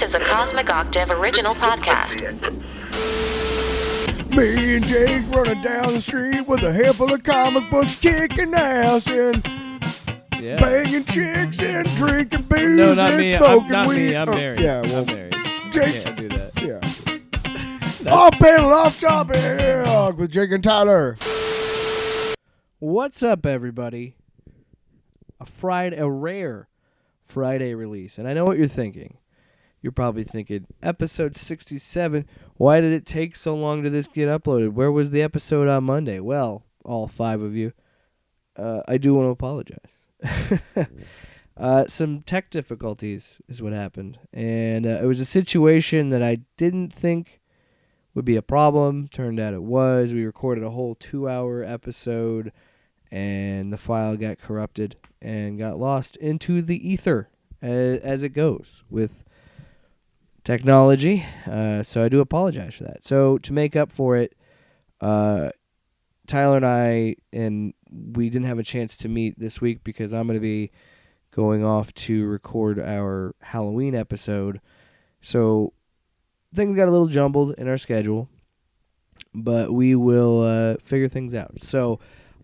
is a Cosmic Octave original podcast. Me and Jake running down the street with a handful of comic books, kicking ass and banging chicks and drinking booze No, not and me. smoking Not weed. me. I'm married. Yeah, well, I'm married. Jake. Can't do that. Yeah. Off panel, off topic with Jake and Tyler. What's up, everybody? A rare Friday release. And I know what you're thinking. You're probably thinking, episode 67, why did it take so long to this get uploaded? Where was the episode on Monday? Well, all 5 of you, I do want to apologize. Some tech difficulties is what happened. And it was a situation that I didn't think would be a problem. Turned out it was. We recorded a whole 2-hour episode, and the file got corrupted and got lost into the ether, as it goes with technology. So I do apologize for that. So to make up for it, Tyler and we didn't have a chance to meet this week because I'm going to be going off to record our Halloween episode. So things got a little jumbled in our schedule, but we will figure things out. So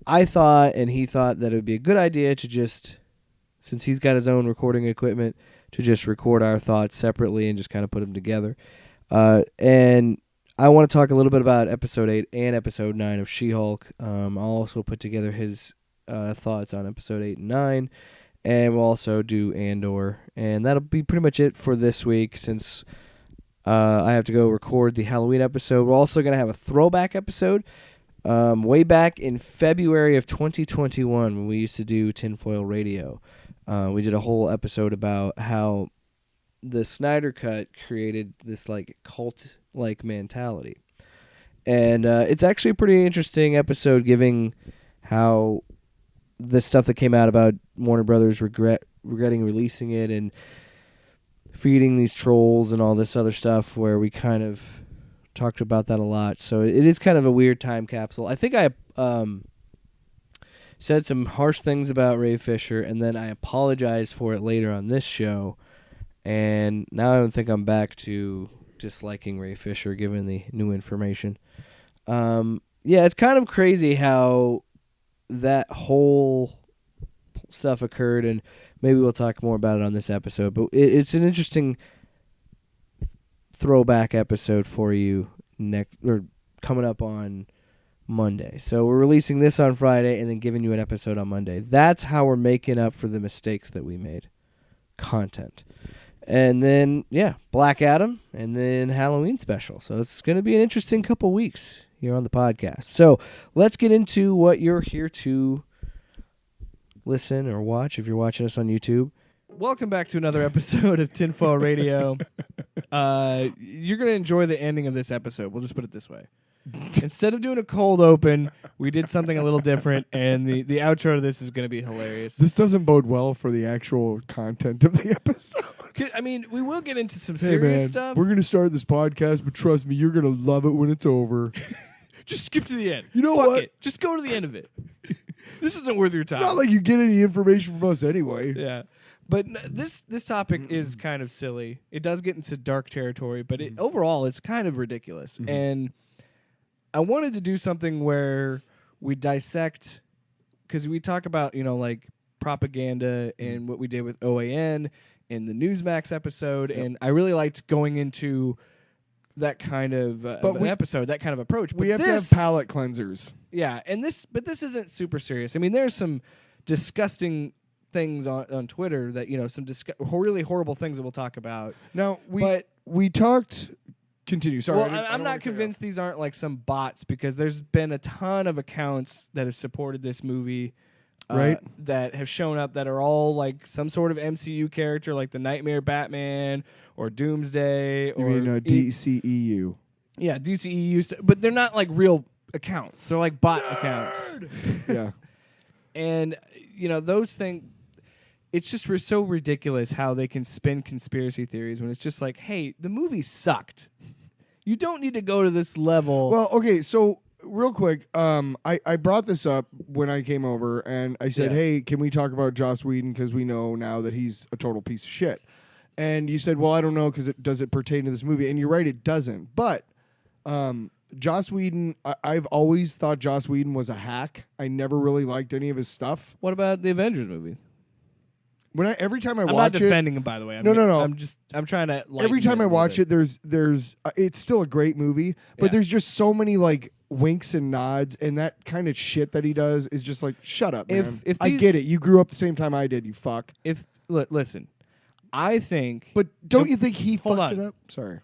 I thought, and he thought, that it would be a good idea to just, since he's got his own recording equipment, to just record our thoughts separately and just kind of put them together. And I want to talk a little bit about episode 8 and episode 9 of She-Hulk. I'll also put together his thoughts on episode 8 and 9, and we'll also do Andor. And that'll be pretty much it for this week, since I have to go record the Halloween episode. We're also going to have a throwback episode. Way back in February of 2021, when we used to do Tinfoil Radio, we did a whole episode about how the Snyder Cut created this like cult-like mentality. And it's actually a pretty interesting episode, giving how the stuff that came out about Warner Brothers regretting releasing it and feeding these trolls and all this other stuff, where we kind of talked about that a lot. So it is kind of a weird time capsule. I think I said some harsh things about Ray Fisher, and then I apologized for it later on this show. And now I don't think I'm back to disliking Ray Fisher, given the new information. Yeah, it's kind of crazy how that whole stuff occurred, and maybe we'll talk more about it on this episode. But it's an interesting throwback episode for you coming up on Monday. So we're releasing this on Friday and then giving you an episode on Monday. That's how we're making up for the mistakes that we made. Content. And then, Black Adam, and then Halloween special. So it's going to be an interesting couple weeks here on the podcast. So let's get into what you're here to listen or watch if you're watching us on YouTube. Welcome back to another episode of Tinfoil Radio. You're going to enjoy the ending of this episode. We'll just put it this way. Instead of doing a cold open, we did something a little different, and the outro to this is going to be hilarious. This doesn't bode well for the actual content of the episode. I mean, we will get into some serious stuff. We're going to start this podcast, but trust me, you're going to love it when it's over. Just skip to the end. You know Fuck what? it. Just go to the end of it. This isn't worth your time. Not like you get any information from us anyway. Yeah. But this topic is kind of silly. It does get into dark territory, but overall, it's kind of ridiculous. Mm-hmm. And I wanted to do something where we dissect, because we talk about, like propaganda and what we did with OAN in the Newsmax episode, and I really liked going into that kind of an episode, that kind of approach. But we have to have palate cleansers. Yeah, but this isn't super serious. I mean, there's some disgusting things on Twitter that, some really horrible things that we'll talk about. Now, we talked... Continue. Sorry. Well, I'm not convinced these aren't like some bots, because there's been a ton of accounts that have supported this movie, right? That have shown up that are all like some sort of MCU character, like the Nightmare Batman or Doomsday. You mean DCEU? Yeah, DCEU. But they're not like real accounts. They're like bot accounts. Yeah. And those things. It's just so ridiculous how they can spin conspiracy theories when it's just like, hey, the movie sucked. You don't need to go to this level. Well, okay, so real quick, I brought this up when I came over, and I said, hey, can we talk about Joss Whedon, because we know now that he's a total piece of shit. And you said, well, I don't know because does it pertain to this movie? And you're right, it doesn't. But Joss Whedon, I've always thought Joss Whedon was a hack. I never really liked any of his stuff. What about the Avengers movie? Every time I I'm watch not defending him, by the way. No. I'm trying to. Every time I watch it, there's it's still a great movie, but there's just so many like winks and nods, and that kind of shit that he does is just like, shut up, man. If I get it, you grew up the same time I did, you fuck. Listen, I think, but don't you think he hold fucked on. it up? Sorry,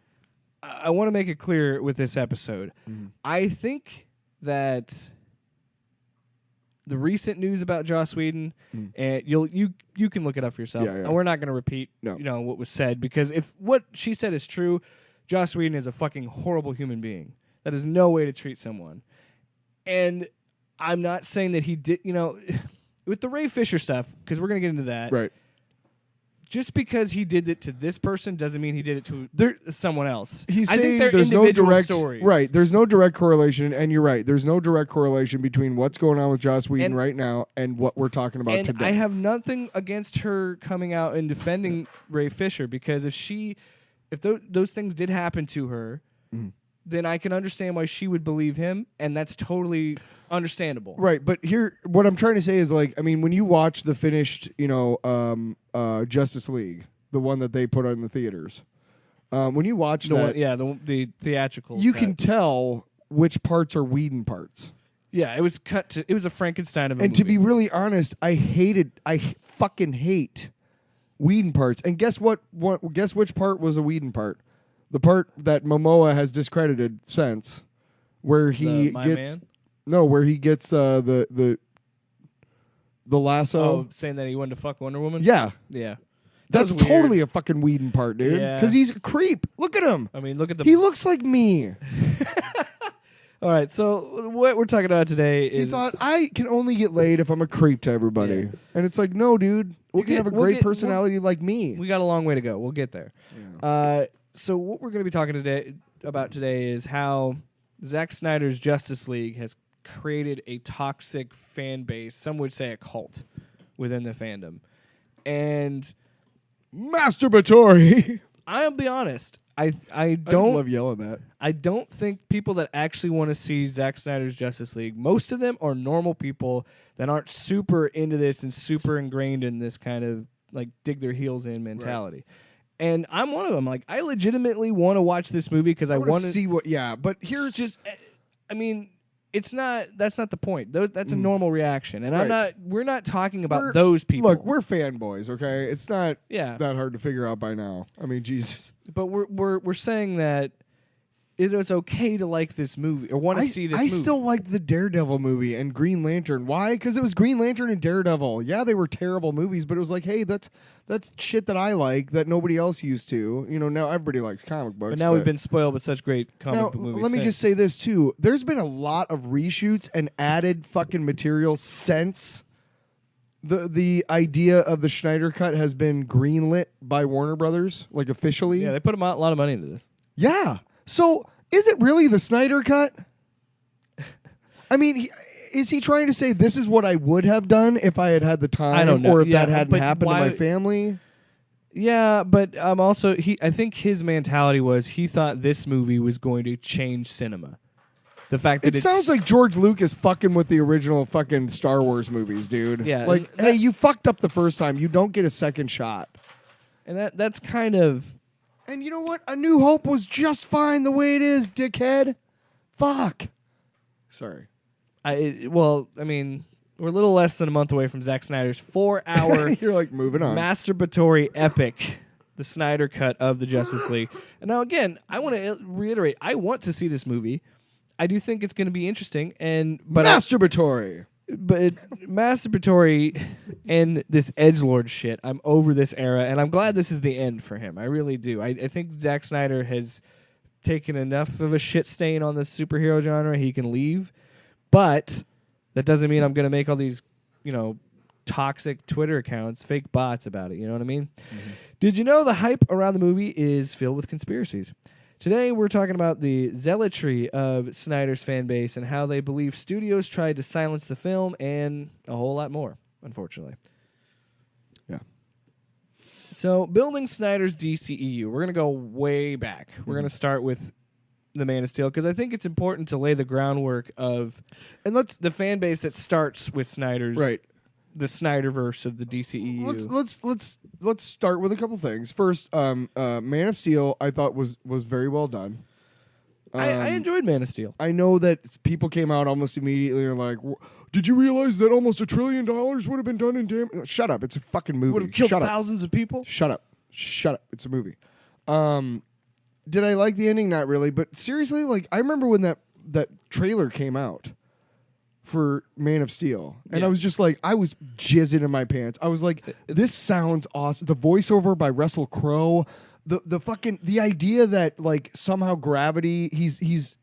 I want to make it clear with this episode. I think that the recent news about Joss Whedon, and you can look it up for yourself. Yeah. We're not going to repeat what was said, because if what she said is true, Joss Whedon is a fucking horrible human being. That is no way to treat someone. And I'm not saying that he did, with the Ray Fisher stuff, because we're going to get into that. Right. Just because he did it to this person doesn't mean he did it to someone else. He's I saying think they're there's no individual direct stories. Right. There's no direct correlation, and you're right. There's no direct correlation between what's going on with Joss Whedon right now and what we're talking about today. I have nothing against her coming out and defending Ray Fisher, because if those things did happen to her, then I can understand why she would believe him, and that's totally understandable. Right, but here, what I'm trying to say is, like, I mean, when you watch the finished, Justice League, the one that they put on the theaters, when you watch the theatrical, you cut. can tell which parts are Whedon parts. Yeah, it was cut to. It was a Frankenstein of a movie. And to be really honest, I fucking hate Whedon parts. And guess what? Guess which part was a Whedon part? The part that Momoa has discredited since, where he where he gets the lasso. Oh, saying that he wanted to fuck Wonder Woman? Yeah. Yeah. That's totally a fucking Whedon part, dude. Yeah. Because he's a creep. Look at him. I mean, look at He looks like me. All right, so what we're talking about today is... He thought, I can only get laid if I'm a creep to everybody. Yeah. And it's like, no, dude. You can have a great personality like me. We got a long way to go. We'll get there. Yeah. So what we're going to be talking about today is how Zack Snyder's Justice League has created a toxic fan base, some would say a cult, within the fandom. And... masturbatory. I'll be honest. I don't just love yelling that. I don't think people that actually want to see Zack Snyder's Justice League, most of them are normal people that aren't super into this and super ingrained in this kind of like dig their heels in mentality. Right. And I'm one of them. Like, I legitimately want to watch this movie because I want to see what. Yeah, but here's just. I mean, it's not. That's not the point. That's a normal reaction, and right. We're not talking about those people. Look, we're fanboys, okay? It's not that hard to figure out by now. I mean, Jesus. But we're saying that it was okay to like this movie or want to see this movie. I still liked the Daredevil movie and Green Lantern. Why? Because it was Green Lantern and Daredevil. Yeah, they were terrible movies, but it was like, hey, that's shit that I like that nobody else used to. Now everybody likes comic books. But now we've been spoiled with such great comic book movies. Let me just say this, too. There's been a lot of reshoots and added fucking material since the idea of the Snyder Cut has been greenlit by Warner Brothers, like officially. Yeah, they put a lot of money into this. Yeah. So, is it really the Snyder Cut? I mean, is he trying to say this is what I would have done if I had had the time, I don't know. or if that hadn't happened to my family? Yeah, but also I think his mentality was he thought this movie was going to change cinema. The fact that it sounds like George Lucas fucking with the original fucking Star Wars movies, dude. Yeah, like, hey, you fucked up the first time. You don't get a second shot. And that's kind of. And you know what? A New Hope was just fine the way it is, dickhead. Fuck. Sorry. I mean, we're a little less than a month away from Zack Snyder's 4-hour You're like moving on. Masturbatory epic, the Snyder Cut of the Justice League. And now again, I want to reiterate, I want to see this movie. I do think it's going to be interesting, but masturbatory. But masturbatory and this edgelord shit, I'm over this era, and I'm glad this is the end for him. I really do. I think Zack Snyder has taken enough of a shit stain on the superhero genre. He can leave, but that doesn't mean I'm going to make all these, toxic Twitter accounts, fake bots about it. You know what I mean? Mm-hmm. Did you know the hype around the movie is filled with conspiracies? Today, we're talking about the zealotry of Snyder's fan base and how they believe studios tried to silence the film and a whole lot more, unfortunately. Yeah. So, building Snyder's DCEU, we're going to go way back. We're going to start with the Man of Steel because I think it's important to lay the groundwork of the fan base that starts with Snyder's the Snyderverse of the DCEU. Let's start with a couple things. First, Man of Steel I thought was very well done. I enjoyed Man of Steel. I know that people came out almost immediately and were like, did you realize that almost $1 trillion would have been done in damage? Shut up. It's a fucking movie. Would have killed thousands of people? Shut up. It's a movie. Did I like the ending? Not really. But seriously, like I remember when that trailer came out for Man of Steel. And I was just like, I was jizzing in my pants. I was like, this sounds awesome. The voiceover by Russell Crowe. The idea that like somehow gravity he's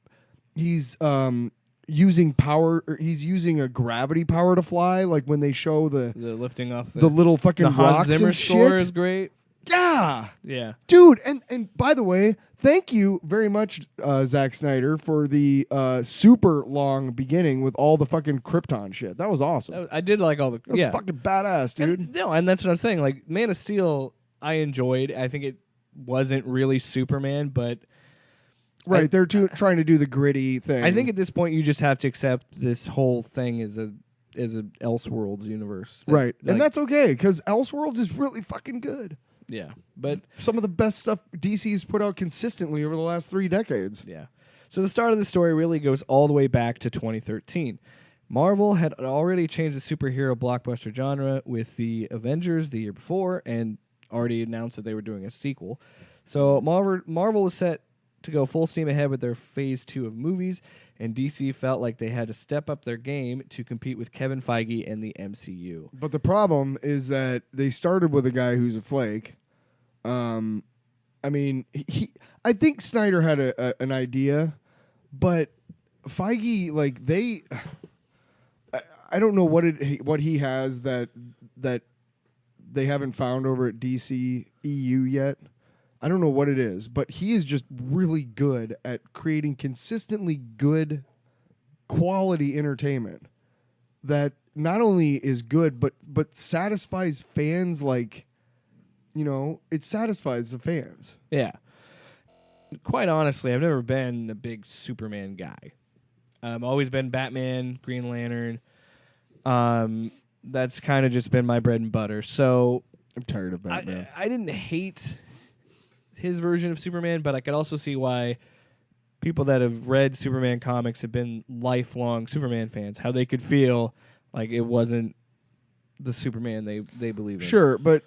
using power, or he's using a gravity power to fly, like when they show the lifting off the little fucking the rocks Hans Zimmer and score shit. is great. Yeah, dude. And by the way, thank you very much, Zack Snyder, for the super long beginning with all the fucking Krypton shit. That was awesome. I did like all the That was fucking badass, dude. And that's what I'm saying. Like Man of Steel, I enjoyed. I think it wasn't really Superman, but they're trying to do the gritty thing. I think at this point you just have to accept this whole thing as a Elseworlds universe, right? And that's okay because Elseworlds is really fucking good. Yeah, but some of the best stuff DC's put out consistently over the last 3 decades. Yeah. So the start of the story really goes all the way back to 2013. Marvel had already changed the superhero blockbuster genre with the Avengers the year before and already announced that they were doing a sequel. So Marvel was set to go full steam ahead with their phase 2 of movies, and DC felt like they had to step up their game to compete with Kevin Feige and the MCU. But the problem is that they started with a guy who's a flake. I mean, I think Snyder had an idea, but Feige, like I don't know what he has that they haven't found over at DC EU yet. I don't know what it is, but he is just really good at creating consistently good quality entertainment that not only is good but satisfies fans. Like, you know, it satisfies the fans. Yeah. Quite honestly, I've never been a big Superman guy. I've always been Batman, Green Lantern. That's kind of just been my bread and butter. So I'm tired of Batman. I didn't hate his version of Superman, but I could also see why people that have read Superman comics have been lifelong Superman fans, how they could feel like it wasn't the Superman they believe in. Sure, but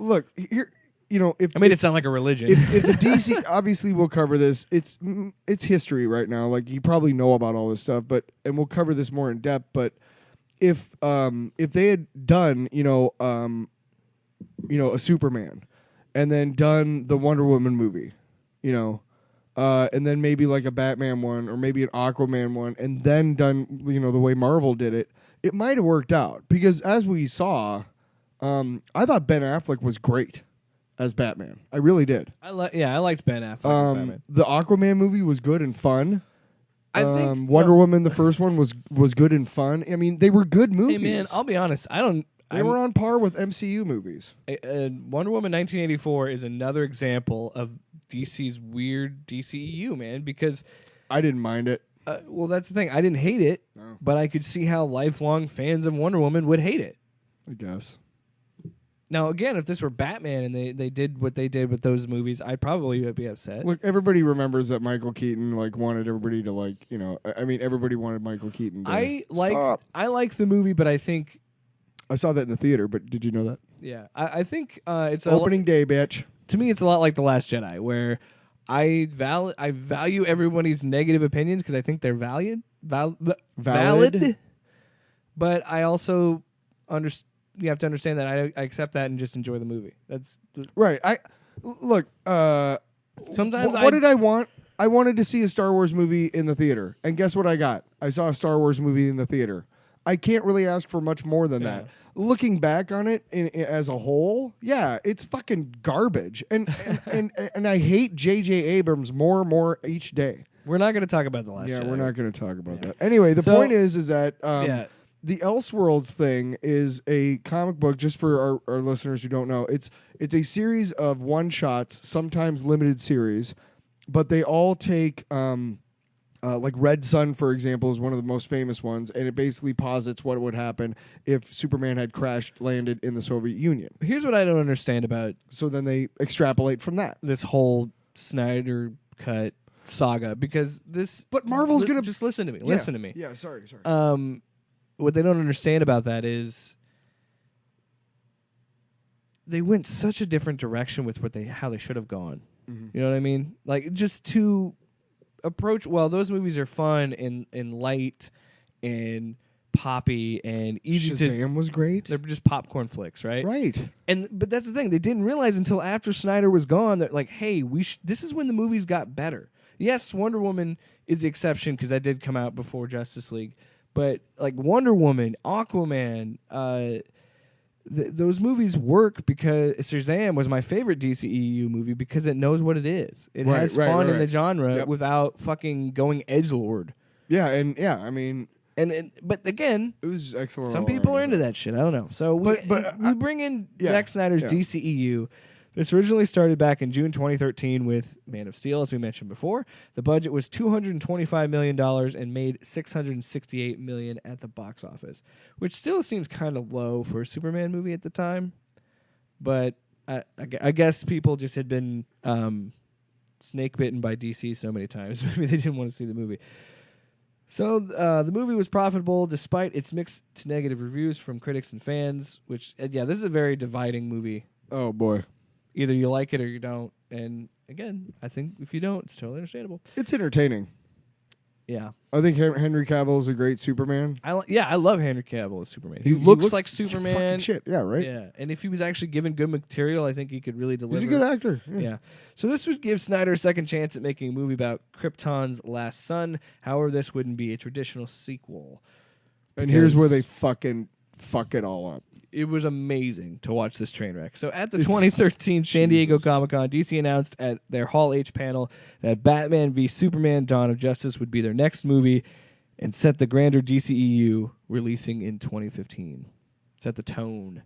look, here, you know, I made it sound like a religion. If the DC, obviously we'll cover this. It's history right now. Like, you probably know about all this stuff, and we'll cover this more in depth. But if they had done, a Superman, and then done the Wonder Woman movie, and then maybe like a Batman one or maybe an Aquaman one, and then done, the way Marvel did it, it might have worked out. Because as we saw, I thought Ben Affleck was great as Batman. I really did. I liked Ben Affleck as Batman. The Aquaman movie was good and fun. I think Wonder Woman, the first one, was good and fun. I mean, they were good movies. Hey man, I'll be honest. They were on par with MCU movies. Wonder Woman 1984 is another example of DC's weird DCEU, man, because I didn't mind it. Well, that's the thing. I didn't hate it, but I could see how lifelong fans of Wonder Woman would hate it. I guess. Now, again, if this were Batman and they did what they did with those movies, I'd probably be upset. Look, everybody remembers that Michael Keaton wanted everybody to everybody wanted Michael Keaton. I like the movie, but I think I saw that in the theater. But did you know that? Yeah, I think it's opening day, bitch. To me, it's a lot like The Last Jedi, where I value everybody's negative opinions because I think they're valid. But I also you have to understand that I accept that and just enjoy the movie. That's right. Sometimes what did I want? I wanted to see a Star Wars movie in the theater, and guess what I got? I saw a Star Wars movie in the theater. I can't really ask for much more than that. Looking back on it as a whole, yeah, it's fucking garbage, and I hate J.J. Abrams more and more each day. We're not going to talk about The Last Jedi. Yeah, we're not going to talk about that. Anyway, the point is that the Elseworlds thing is a comic book, just for our listeners who don't know. It's a series of one-shots, sometimes limited series, but they all take... like Red Sun, for example, is one of the most famous ones, and it basically posits what would happen if Superman had landed in the Soviet Union. Here's what I don't understand about So then they extrapolate from that. this whole Snyder Cut saga, because this... But Marvel's going to... Just listen to me. Listen to me. Yeah, sorry. What they don't understand about that is they went such a different direction with how they should have gone. Mm-hmm. You know what I mean? Like, just to... approach, well, those movies are fun and light and poppy and easy Shazam was great. They're just popcorn flicks, right? Right. But that's the thing, they didn't realize until after Snyder was gone that, like, hey, this is when the movies got better. Yes, Wonder Woman is the exception because that did come out before Justice League, but like Wonder Woman, Aquaman, those movies work because Shazam was my favorite DCEU movie because it knows what it is. It has fun in the genre without fucking going edgelord. Yeah, I mean... But again, it was excellent. Some people are into that shit. I don't know. So we bring in Zack Snyder's DCEU. This originally started back in June 2013 with Man of Steel, as we mentioned before. The budget was $225 million and made $668 million at the box office, which still seems kind of low for a Superman movie at the time. But I guess people just had been snake bitten by DC so many times. Maybe they didn't want to see the movie. So the movie was profitable despite its mixed to negative reviews from critics and fans, which, this is a very dividing movie. Oh, boy. Either you like it or you don't. And again, I think if you don't, it's totally understandable. It's entertaining. Yeah. I think Henry Cavill is a great Superman. I love Henry Cavill as Superman. He looks like Superman. Fucking shit. Yeah, right? Yeah. And if he was actually given good material, I think he could really deliver. He's a good actor. Yeah. So this would give Snyder a second chance at making a movie about Krypton's last son. However, this wouldn't be a traditional sequel. And here's where they fucking fuck it all up. It was amazing to watch this train wreck. So at the 2013 San Diego Comic-Con, DC announced at their Hall H panel that Batman v Superman Dawn of Justice would be their next movie and set the grander DCEU, releasing in 2015. Set the tone.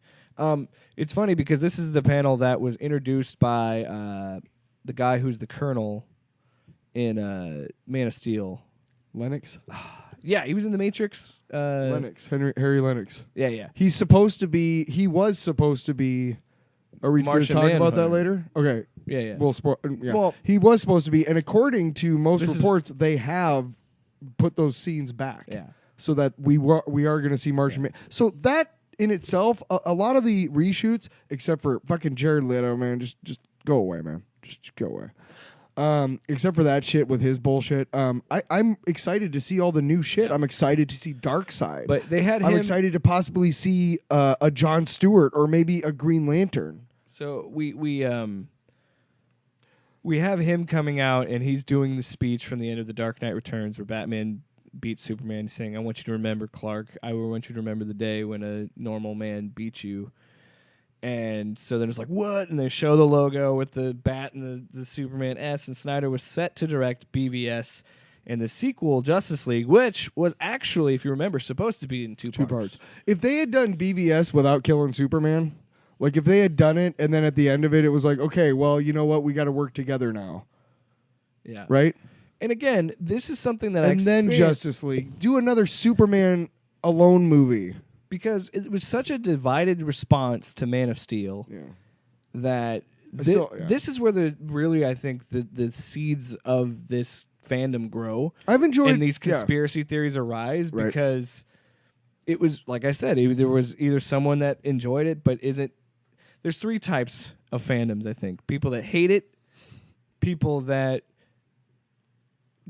It's funny because this is the panel that was introduced by the guy who's the Colonel in Man of Steel. Lennox? Yeah, he was in The Matrix. Lennox, Harry Lennox. Yeah. He was supposed to be. Are we going to talk about that later? Okay. Yeah. Well, he was supposed to be, and according to most reports, they have put those scenes back. Yeah. So that we are going to see Martian Man. So that in itself, a lot of the reshoots, except for fucking Jared Leto, man, just go away, man. Just go away. Except for that shit with his bullshit. I'm excited to see all the new shit. I'm excited to see Darkseid. But they had I'm excited to possibly see a Jon Stewart or maybe a Green Lantern. So we have him coming out and he's doing the speech from the end of The Dark Knight Returns where Batman beats Superman, saying, "I want you to remember, Clark. I want you to remember the day when a normal man beat you." And so then it's like, what? And they show the logo with the bat and the Superman S. And Snyder was set to direct BVS and the sequel, Justice League, which was actually, if you remember, supposed to be in two parts. If they had done BVS without killing Superman, like if they had done it and then at the end of it, it was like, okay, well, you know what? We got to work together now. Yeah. Right? And again, this is something that And then Justice League. Do another Superman alone movie. Because it was such a divided response to Man of Steel that this is where I think the seeds of this fandom grow. I've enjoyed, and these conspiracy theories arise because it was, like I said, there was either someone that enjoyed it but isn't. There's three types of fandoms, I think: people that hate it, people that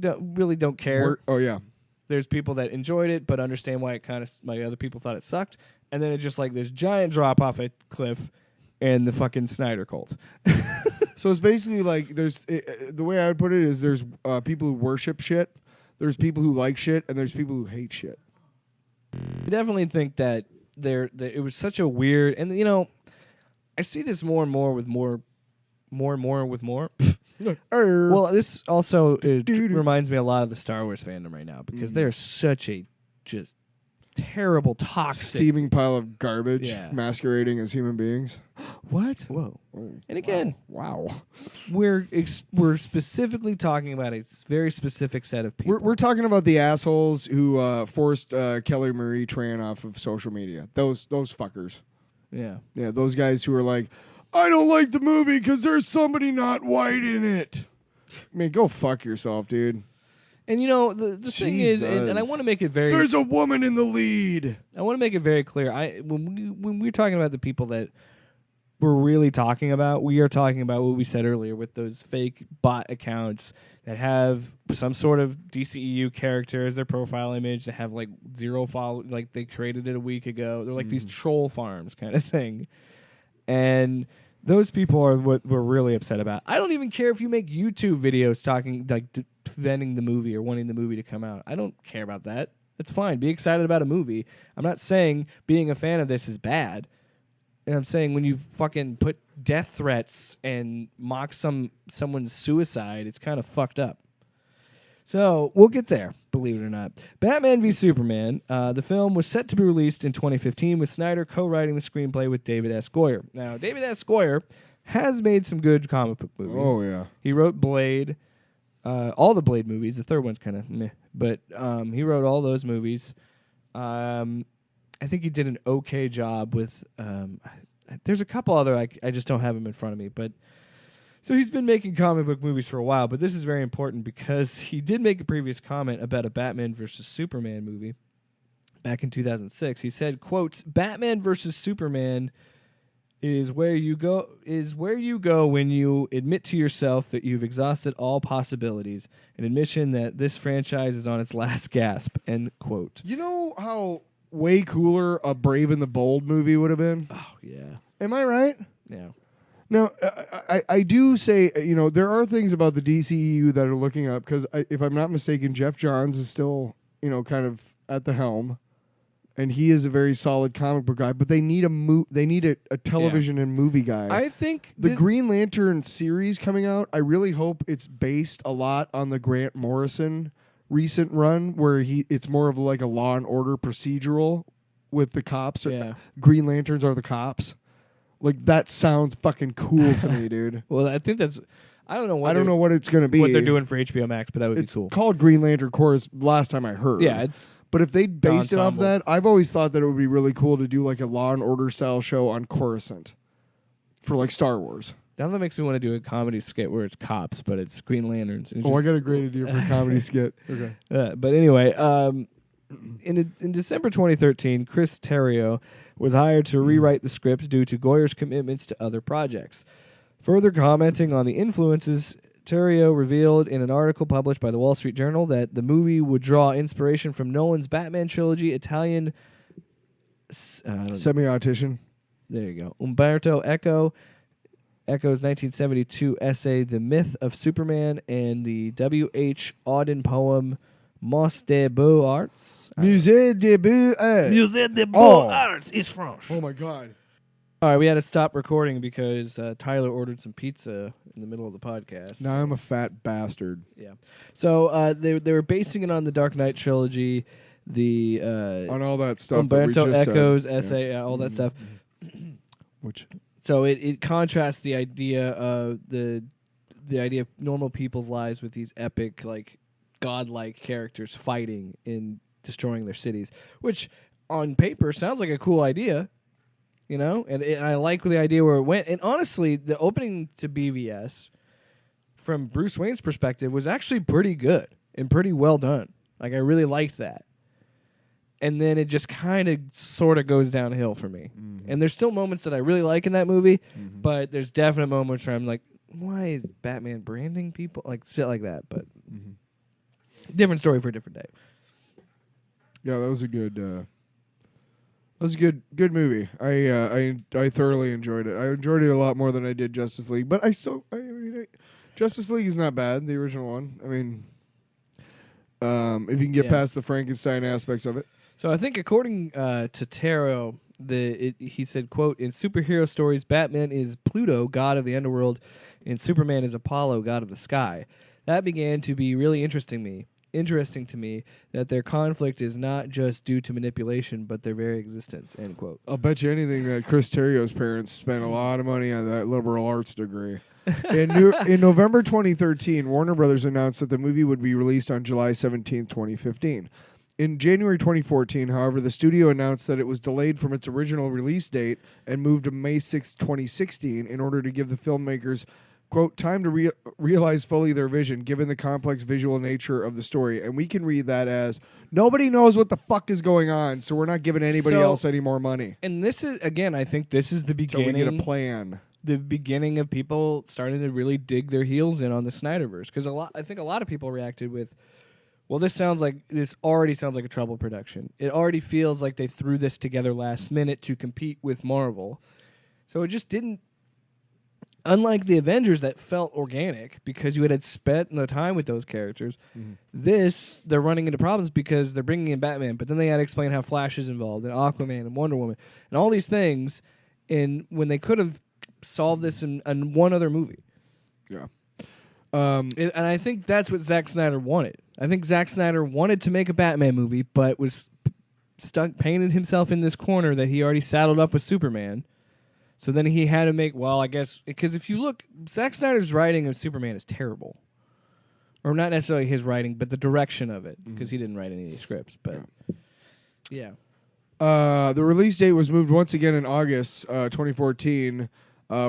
really don't care. There's people that enjoyed it but understand why other people thought it sucked, and then it's just like this giant drop off a cliff and the fucking Snyder cult. So it's basically like the way I would put it is there's people who worship shit, there's people who like shit, and there's people who hate shit. I definitely think that it was such a weird, and I see this more and more with more. Well, this also reminds me a lot of the Star Wars fandom right now because they're such a just terrible, toxic. steaming pile of garbage Yeah. masquerading as human beings. What? Whoa. Oh, And again, wow. we're specifically talking about a very specific set of people. We're talking about the assholes who forced Kelly Marie Tran off of social media. Those fuckers. Yeah. Yeah, those guys who are like, I don't like the movie because there's somebody not white in it. I mean, go fuck yourself, dude. And the thing is, and I want to make it very. There's a woman in the lead. I want to make it very clear. When we're talking about the people that we're really talking about, we are talking about what we said earlier with those fake bot accounts that have some sort of DCEU character as their profile image, that have like 0 follow, like they created it a week ago. They're like these troll farms kind of thing, and those people are what we're really upset about. I don't even care if you make YouTube videos talking like defending the movie or wanting the movie to come out. I don't care about that. It's fine. Be excited about a movie. I'm not saying being a fan of this is bad. And I'm saying when you fucking put death threats and mock someone's suicide, it's kind of fucked up. So we'll get there, believe it or not. Batman v Superman, the film was set to be released in 2015 with Snyder co-writing the screenplay with David S. Goyer. Now, David S. Goyer has made some good comic book movies. Oh, yeah. He wrote Blade, all the Blade movies. The third one's kind of meh, but he wrote all those movies. I think he did an okay job with. There's a couple other I just don't have them in front of me, but so he's been making comic book movies for a while. But this is very important because he did make a previous comment about a Batman versus Superman movie back in 2006. He said, "Quote: Batman versus Superman is where you go when you admit to yourself that you've exhausted all possibilities, an admission that this franchise is on its last gasp." End quote. You know how way cooler a Brave and the Bold movie would have been? Oh yeah, Am I right? yeah. Now, I do say, there are things about the DCEU that are looking up, because if I'm not mistaken, Jeff Johns is still, kind of at the helm, and he is a very solid comic book guy, but they need a television and movie guy. I think the Green Lantern series coming out, I really hope it's based a lot on the Grant Morrison recent run, where it's more of like a Law and Order procedural with the cops. Yeah. Green Lanterns are the cops. Like, that sounds fucking cool to me, dude. Well, I think that's. I don't know what it's gonna be. what they're doing for HBO Max, but that would It's be cool. called Green Lantern Corps. Last time I heard. Yeah, it's. But if they based it off ensemble. that, I've always thought that it would be really cool to do like a Law and Order style show on Coruscant for like Star Wars. Now that makes me want to do a comedy skit where it's cops, but it's Green Lanterns. It's I got a great idea for a comedy skit. Okay. But anyway, in December 2013, Chris Terrio was hired to rewrite the script due to Goyer's commitments to other projects. Further commenting on the influences, Terrio revealed in an article published by the Wall Street Journal that the movie would draw inspiration from Nolan's Batman trilogy, Italian Semi-autician. There you go. Umberto Eco's 1972 essay, The Myth of Superman, and the W.H. Auden poem, Musée des Beaux-Arts. Musée des Beaux-Arts. Musée des Beaux-Arts is French. Oh, my God. All right, we had to stop recording because Tyler ordered some pizza in the middle of the podcast. Now I'm a fat bastard. Yeah. So they were basing it on the Dark Knight trilogy, on all that stuff Umberto that we just Eco's said. essay, all that stuff. Which... So it contrasts the idea of the idea of normal people's lives with these epic, like, godlike characters fighting and destroying their cities, which on paper sounds like a cool idea, and I like the idea where it went. And honestly, the opening to BVS from Bruce Wayne's perspective was actually pretty good and pretty well done. Like, I really liked that. And then it just kind of sort of goes downhill for me. Mm-hmm. And there's still moments that I really like in that movie, but there's definite moments where I'm like, why is Batman branding people? Like, shit like that. But different story for a different day. Yeah, that was a good good movie. I thoroughly enjoyed it. I enjoyed it a lot more than I did Justice League, but Justice League is not bad, the original one. I mean, if you can get past the Frankenstein aspects of it. So I think according to Tarot, he said, quote, in superhero stories, Batman is Pluto, god of the underworld, and Superman is Apollo, god of the sky. That began to be really interesting me. interesting to me that their conflict is not just due to manipulation, but their very existence, end quote. I'll bet you anything that Chris Terrio's parents spent a lot of money on that liberal arts degree. In November 2013, Warner Brothers announced that the movie would be released on July 17, 2015. In January 2014, however, the studio announced that it was delayed from its original release date and moved to May 6, 2016 in order to give the filmmakers, quote, time to realize fully their vision, given the complex visual nature of the story. And we can read that as, nobody knows what the fuck is going on, so we're not giving anybody else any more money. And this is, again, I think this is the beginning. So we get a plan. The beginning of people starting to really dig their heels in on the Snyderverse. Because I think a lot of people reacted with, well, this already sounds like a trouble production. It already feels like they threw this together last minute to compete with Marvel. So it just didn't, unlike the Avengers that felt organic because you had spent the time with those characters, they're running into problems because they're bringing in Batman, but then they had to explain how Flash is involved and Aquaman and Wonder Woman and all these things, and when they could have solved this in one other movie. Yeah. And I think that's what Zack Snyder wanted. I think Zack Snyder wanted to make a Batman movie, but was painted himself in this corner that he already saddled up with Superman. So then he had to make, well, I guess, because if you look, Zack Snyder's writing of Superman is terrible. Or not necessarily his writing, but the direction of it, because he didn't write any of these scripts. But, yeah. The release date was moved once again in August 2014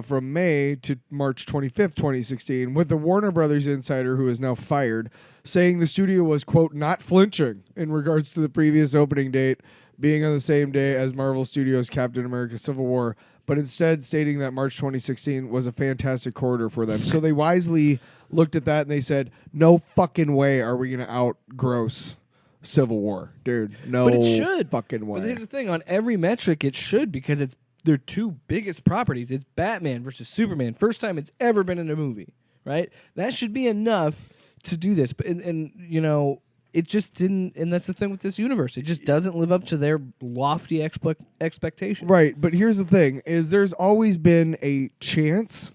from May to March 25th, 2016, with the Warner Brothers insider, who is now fired, saying the studio was, quote, not flinching in regards to the previous opening date being on the same day as Marvel Studios' Captain America Civil War, but instead stating that March 2016 was a fantastic quarter for them. So they wisely looked at that and they said, no fucking way are we going to outgross Civil War. Dude, no but it should. Fucking way. But here's the thing, on every metric it should, because it's their two biggest properties. It's Batman versus Superman. First time it's ever been in a movie, right? That should be enough to do this. But and you know, it just didn't, and that's the thing with this universe. It just doesn't live up to their lofty expectations. Right, but here's the thing, is there's always been a chance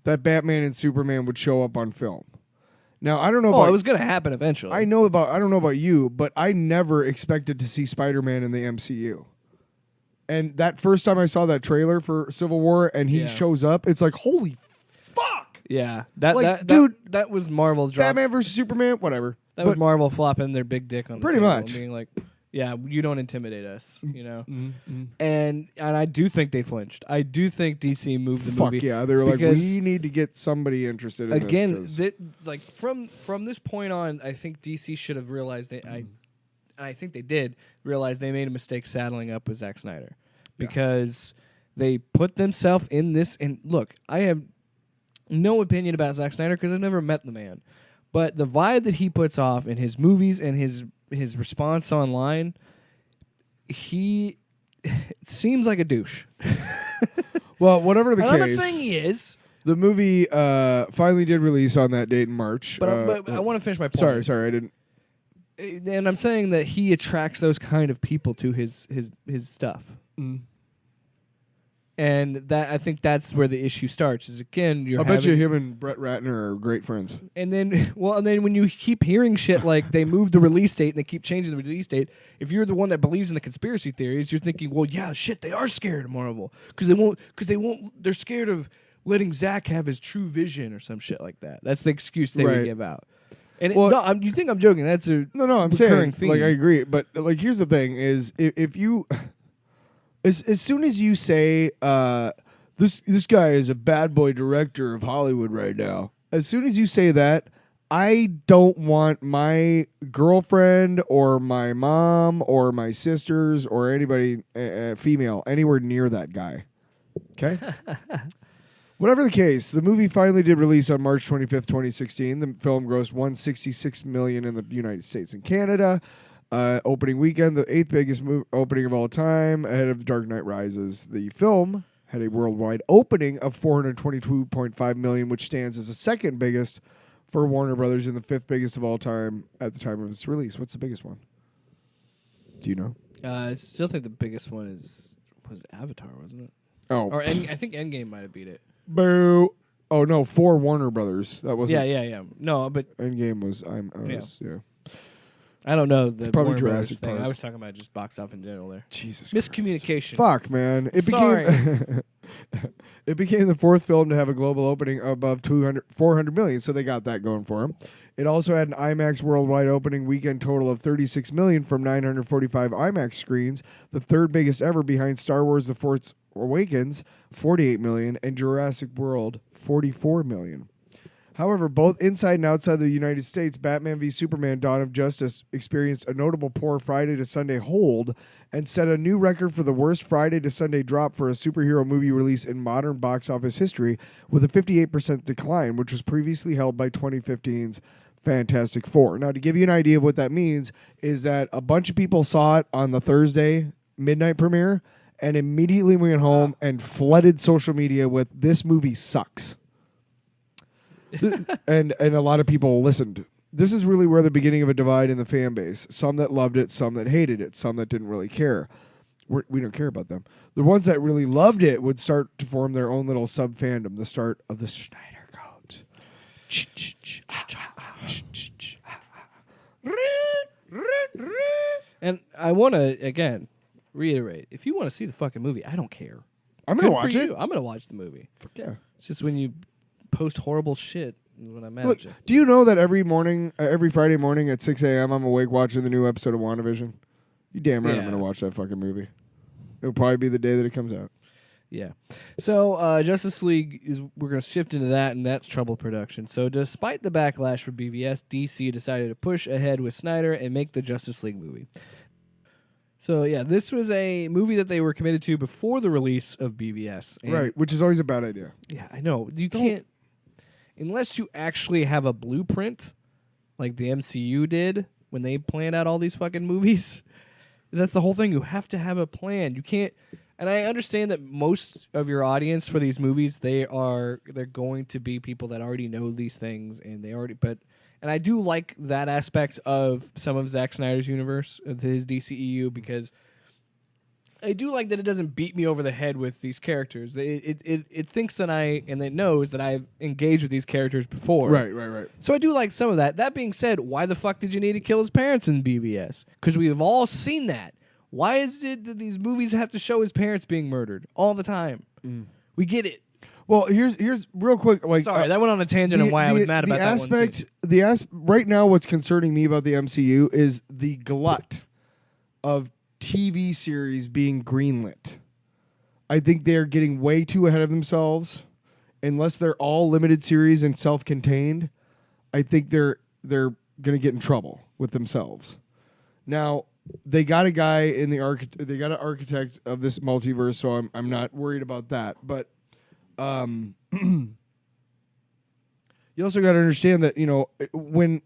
that Batman and Superman would show up on film. Now, I don't know about... it was going to happen eventually. I don't know about you, but I never expected to see Spider-Man in the MCU. And that first time I saw that trailer for Civil War and he shows up, it's like, holy fuck! Yeah. That was Marvel dropping. Batman versus Superman, whatever. That was Marvel flopping their big dick on the pretty table much. and being like, yeah, you don't intimidate us, you know? And I do think they flinched. I do think DC moved the movie. Fuck yeah. They were like, we need to get somebody interested in this. Again, like from this point on, I think DC should have realized I think they did realize they made a mistake saddling up with Zack Snyder. Because they put themselves in this, and look, I have no opinion about Zack Snyder because I've never met the man. But the vibe that he puts off in his movies and his response online, he seems like a douche. Well, whatever the case. I'm not saying he is. The movie finally did release on that date in March. But I want to finish my point. Sorry, I didn't. And I'm saying that he attracts those kind of people to his stuff. And that I think that's where the issue starts. Is again, I bet you him and Brett Ratner are great friends. And then when you keep hearing shit like they moved the release date and they keep changing the release date, if you're the one that believes in the conspiracy theories, you're thinking, well, yeah, shit, they are scared of Marvel because they won't. They're scared of letting Zack have his true vision or some shit like that. That's the excuse they would give out. And you think I'm joking? That's a I'm saying theme. Like I agree, but like here's the thing: is if you. As soon as you say this guy is a bad boy director of Hollywood right now, as soon as you say that, I don't want my girlfriend or my mom or my sisters or anybody female anywhere near that guy. Okay? Whatever the case, the movie finally did release on March 25th, 2016. The film grossed $166 million in the United States and Canada. Opening weekend, the 8th biggest opening of all time, ahead of Dark Knight Rises. The film had a worldwide opening of $422.5 million, which stands as the second biggest for Warner Brothers and the 5th biggest of all time at the time of its release. What's the biggest one? Do you know? I still think the biggest one was Avatar, wasn't it? Oh, or I think Endgame might have beat it. Boo! Oh no, for Warner Brothers, that wasn't. Yeah. No, but Endgame was. I don't know the probably Warner Brothers Jurassic thing. Park. I was talking about just box office in general there. Jesus Miscommunication. Christ. Fuck, man. It Sorry. became it became the fourth film to have a global opening above 400 million, so they got that going for them. It also had an IMAX worldwide opening weekend total of 36 million from 945 IMAX screens, the third biggest ever behind Star Wars The Force Awakens, 48 million, and Jurassic World, 44 million. However, both inside and outside the United States, Batman v Superman Dawn of Justice experienced a notable poor Friday to Sunday hold and set a new record for the worst Friday to Sunday drop for a superhero movie release in modern box office history, with a 58% decline, which was previously held by 2015's Fantastic Four. Now, to give you an idea of what that means, is that a bunch of people saw it on the Thursday midnight premiere and immediately went home and flooded social media with, "This movie sucks." and a lot of people listened. This is really where the beginning of a divide in the fan base. Some that loved it, some that hated it, some that didn't really care. We don't care about them. The ones that really loved it would start to form their own little sub-fandom, the start of the Snyder Cut. And I want to, again, reiterate, if you want to see the fucking movie, I don't care. I'm going to Good watch for it. you. I'm going to watch the movie. Fuck yeah. It's just when you post horrible shit when I'm mad Look, at you. do you know that every morning, every Friday morning at 6 a.m., I'm awake watching the new episode of WandaVision? You damn right I'm Yeah. going to watch that fucking movie. It'll probably be the day that it comes out. Yeah. So Justice League, we're going to shift into that, and that's trouble production. So despite the backlash for BVS, DC decided to push ahead with Snyder and make the Justice League movie. So, yeah, this was a movie that they were committed to before the release of BVS. And Right, which is always a bad idea. yeah, I know. You can't, unless you actually have a blueprint like the MCU did when they planned out all these fucking movies. That's the whole thing. You have to have a plan. You can't, and I understand that most of your audience for these movies, they're going to be people that already know these things, and and I do like that aspect of some of Zack Snyder's universe, of his DCEU, because I do like that it doesn't beat me over the head with these characters. It thinks that and it knows that I've engaged with these characters before. Right. So I do like some of that. That being said, why the fuck did you need to kill his parents in BBS? Because we have all seen that. Why is it that these movies have to show his parents being murdered all the time? We get it. Well, here's real quick. Like, Sorry, that went on a tangent on why I was mad about that one scene. Right now, what's concerning me about the MCU is the glut of TV series being greenlit. I think they're getting way too ahead of themselves. Unless they're all limited series and self-contained, I think they're going to get in trouble with themselves. Now, they got a guy in they got an architect of this multiverse, so I'm not worried about that. But you also got to understand that, when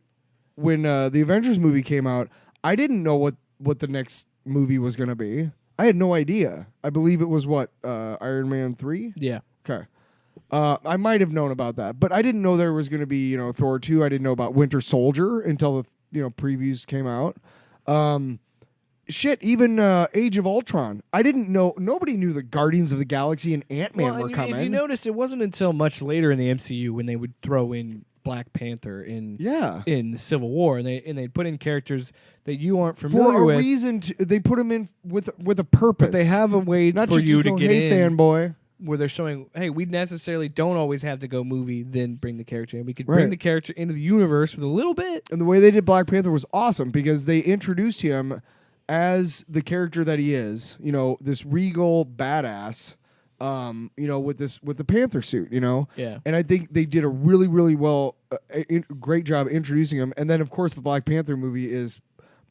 the Avengers movie came out, I didn't know what the next movie was going to be. I had no idea. I believe it was Iron Man 3? Yeah. Okay. I might have known about that, but I didn't know there was going to be, Thor 2. I didn't know about Winter Soldier until the, previews came out. Even Age of Ultron. I didn't know. Nobody knew the Guardians of the Galaxy and Ant-Man were coming. If you notice, it wasn't until much later in the MCU when they would throw in Black Panther in the Civil War, and they'd put in characters that you aren't familiar with. For a reason, they put them in with a purpose. But they have a way for you to get in. Fanboy. Where they're showing, hey, we necessarily don't always have to go movie, then bring the character in. We could bring the character into the universe with a little bit. And the way they did Black Panther was awesome because they introduced him as the character that he is, this regal badass, with the Panther suit, Yeah. And I think they did a really, really great job introducing him. And then, of course, the Black Panther movie is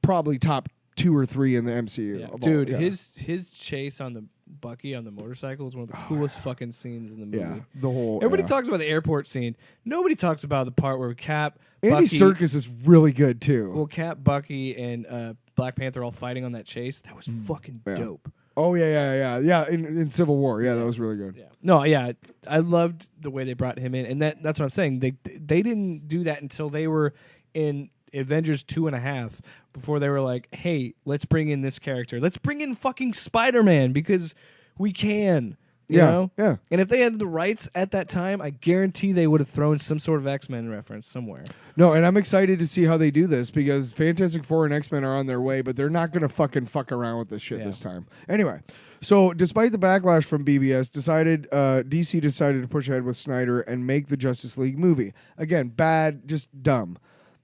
probably top 2 or 3 in the MCU. Yeah. Dude, his chase on the Bucky on the motorcycle is one of the coolest fucking scenes in the movie. Yeah, the whole. Everybody talks about the airport scene. Nobody talks about the part where Cap, Andy Bucky, Serkis is really good too. Well, Cap, Bucky, and Black Panther all fighting on that chase. That was fucking dope. Oh yeah. In Civil War, that was really good. Yeah. No, yeah, I loved the way they brought him in, and that's what I'm saying. They didn't do that until they were in Avengers 2.5 before they were like, hey, let's bring in this character. Let's bring in fucking Spider-Man because we can. You know? Yeah. And if they had the rights at that time, I guarantee they would have thrown some sort of X-Men reference somewhere. No, and I'm excited to see how they do this because Fantastic Four and X-Men are on their way, but they're not going to fuck around with this shit this time. Anyway, so despite the backlash from BBS, DC decided to push ahead with Snyder and make the Justice League movie. Again, bad, just dumb.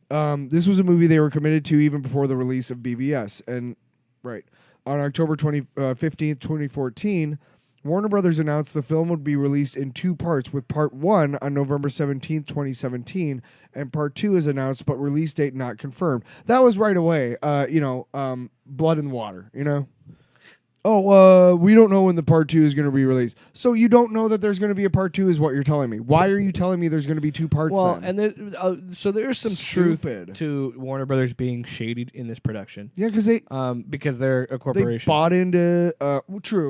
This was a movie they were committed to even before the release of BBS. And, on October 15th, 2014... Warner Brothers announced the film would be released in 2 parts, with Part 1 on November 17th, 2017, and Part 2 is announced, but release date not confirmed. That was right away, blood in the water, you know? Oh, we don't know when the Part 2 is going to be released. So you don't know that there's going to be a Part 2 is what you're telling me. Why are you telling me there's going to be 2 parts then? And so there's some truth to Warner Brothers being shaded in this production. Yeah, because they're a corporation. They bought into,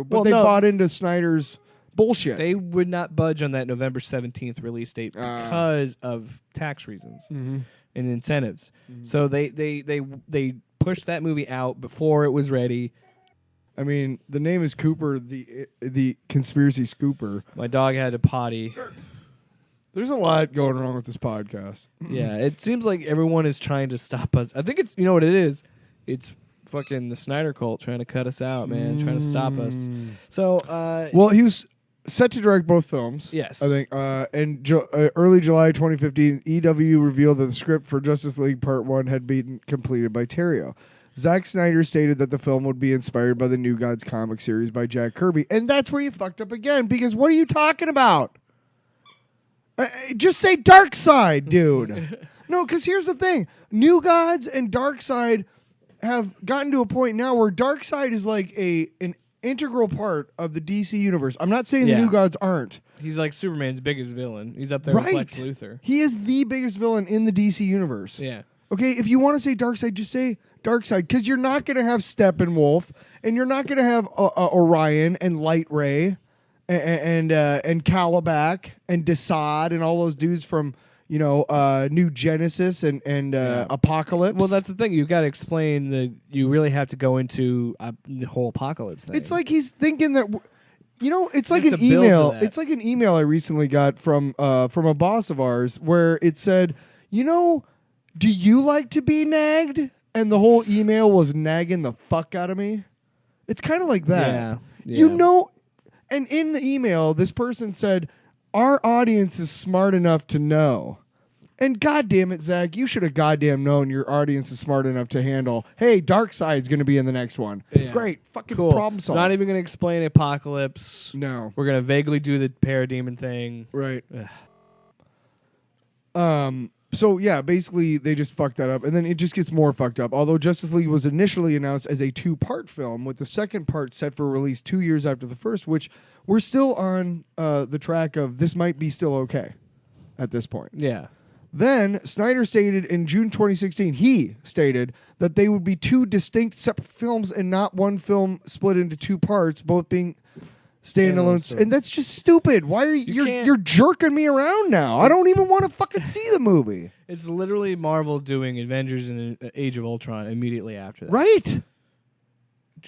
bought into Snyder's bullshit. They would not budge on that November 17th release date because of tax reasons and incentives. So they pushed that movie out before it was ready. I mean, the name is Cooper, the conspiracy scooper. My dog had to potty. There's a lot going wrong with this podcast. Yeah, it seems like everyone is trying to stop us. I think it's, you know what it is? It's fucking the Snyder cult trying to cut us out, man, trying to stop us. So, well, he was set to direct both films. Yes. I think. In early July 2015, EW revealed that the script for Justice League Part 1 had been completed by Terrio. Zack Snyder stated that the film would be inspired by the New Gods comic series by Jack Kirby. And that's where you fucked up again, because what are you talking about? Just say Darkseid, dude. No, because here's the thing. New Gods and Darkseid have gotten to a point now where Darkseid is like an integral part of the DC universe. I'm not saying the New Gods aren't. He's like Superman's biggest villain. He's up there with Lex Luthor. He is the biggest villain in the DC universe. Yeah. Okay, if you want to say Darkseid, just say Darkseid, because you're not going to have Steppenwolf, and you're not going to have Orion and Light Ray and Calabac and Desaad and all those dudes from New Genesis and Apocalypse. Well, that's the thing. You've got to explain that. You really have to go into the whole Apocalypse thing. It's like he's thinking that. It's like an email. It's like an email I recently got from a boss of ours where it said, do you like to be nagged? And the whole email was nagging the fuck out of me. It's kind of like that. Yeah. And in the email, this person said, our audience is smart enough to know. And goddamn it, Zach, you should have goddamn known your audience is smart enough to handle, hey, Darkseid's going to be in the next one. Yeah. Great. Fucking problem solved. Not even going to explain Apocalypse. No. We're going to vaguely do the parademon thing. Right. So, yeah, basically, they just fucked that up. And then it just gets more fucked up. Although Justice League was initially announced as a 2-part film, with the second part set for release 2 years after the first, which we're still on the track of this might be still okay at this point. Yeah. Then, Snyder stated in June 2016, he stated that they would be 2 distinct separate films and not one film split into 2 parts, both being standalone, and that's just stupid. Why are you're jerking me around now? I don't even want to fucking see the movie. It's literally Marvel doing Avengers and Age of Ultron immediately after that. Right.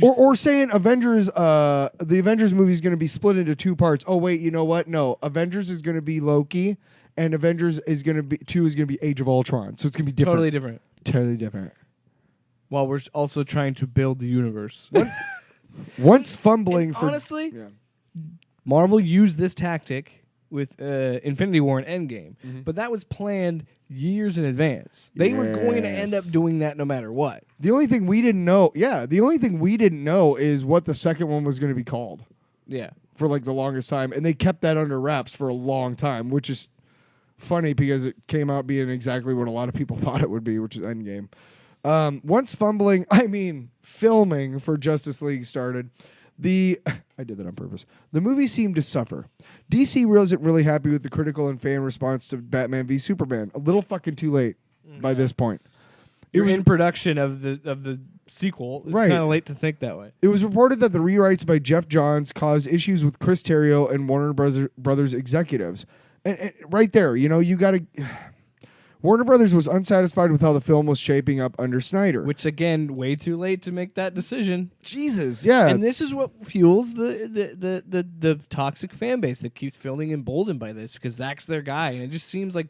Or saying Avengers, the Avengers movie is going to be split into 2 parts. Oh wait, you know what? No, Avengers is going to be Loki, and Avengers is going to be 2 is going to be Age of Ultron. So it's going to be different. Totally different. While we're also trying to build the universe. Once fumbling for honestly. Yeah. Marvel used this tactic with Infinity War and Endgame, but that was planned years in advance. They were going to end up doing that no matter what. The only thing we didn't know, is what the second one was going to be called. Yeah. For like the longest time, and they kept that under wraps for a long time, which is funny because it came out being exactly what a lot of people thought it would be, which is Endgame. Once filming for Justice League started, I did that on purpose. The movie seemed to suffer. DC wasn't really happy with the critical and fan response to Batman v Superman. A little fucking too late by this point. It was in production of the sequel. It's kind of late to think that way. It was reported that the rewrites by Jeff Johns caused issues with Chris Terrio and Warner Brothers executives. And right there, you got to. Warner Brothers was unsatisfied with how the film was shaping up under Snyder. Which, again, way too late to make that decision. Jesus, yeah. And this is what fuels the toxic fan base that keeps feeling emboldened by this, because Zack's their guy. And it just seems like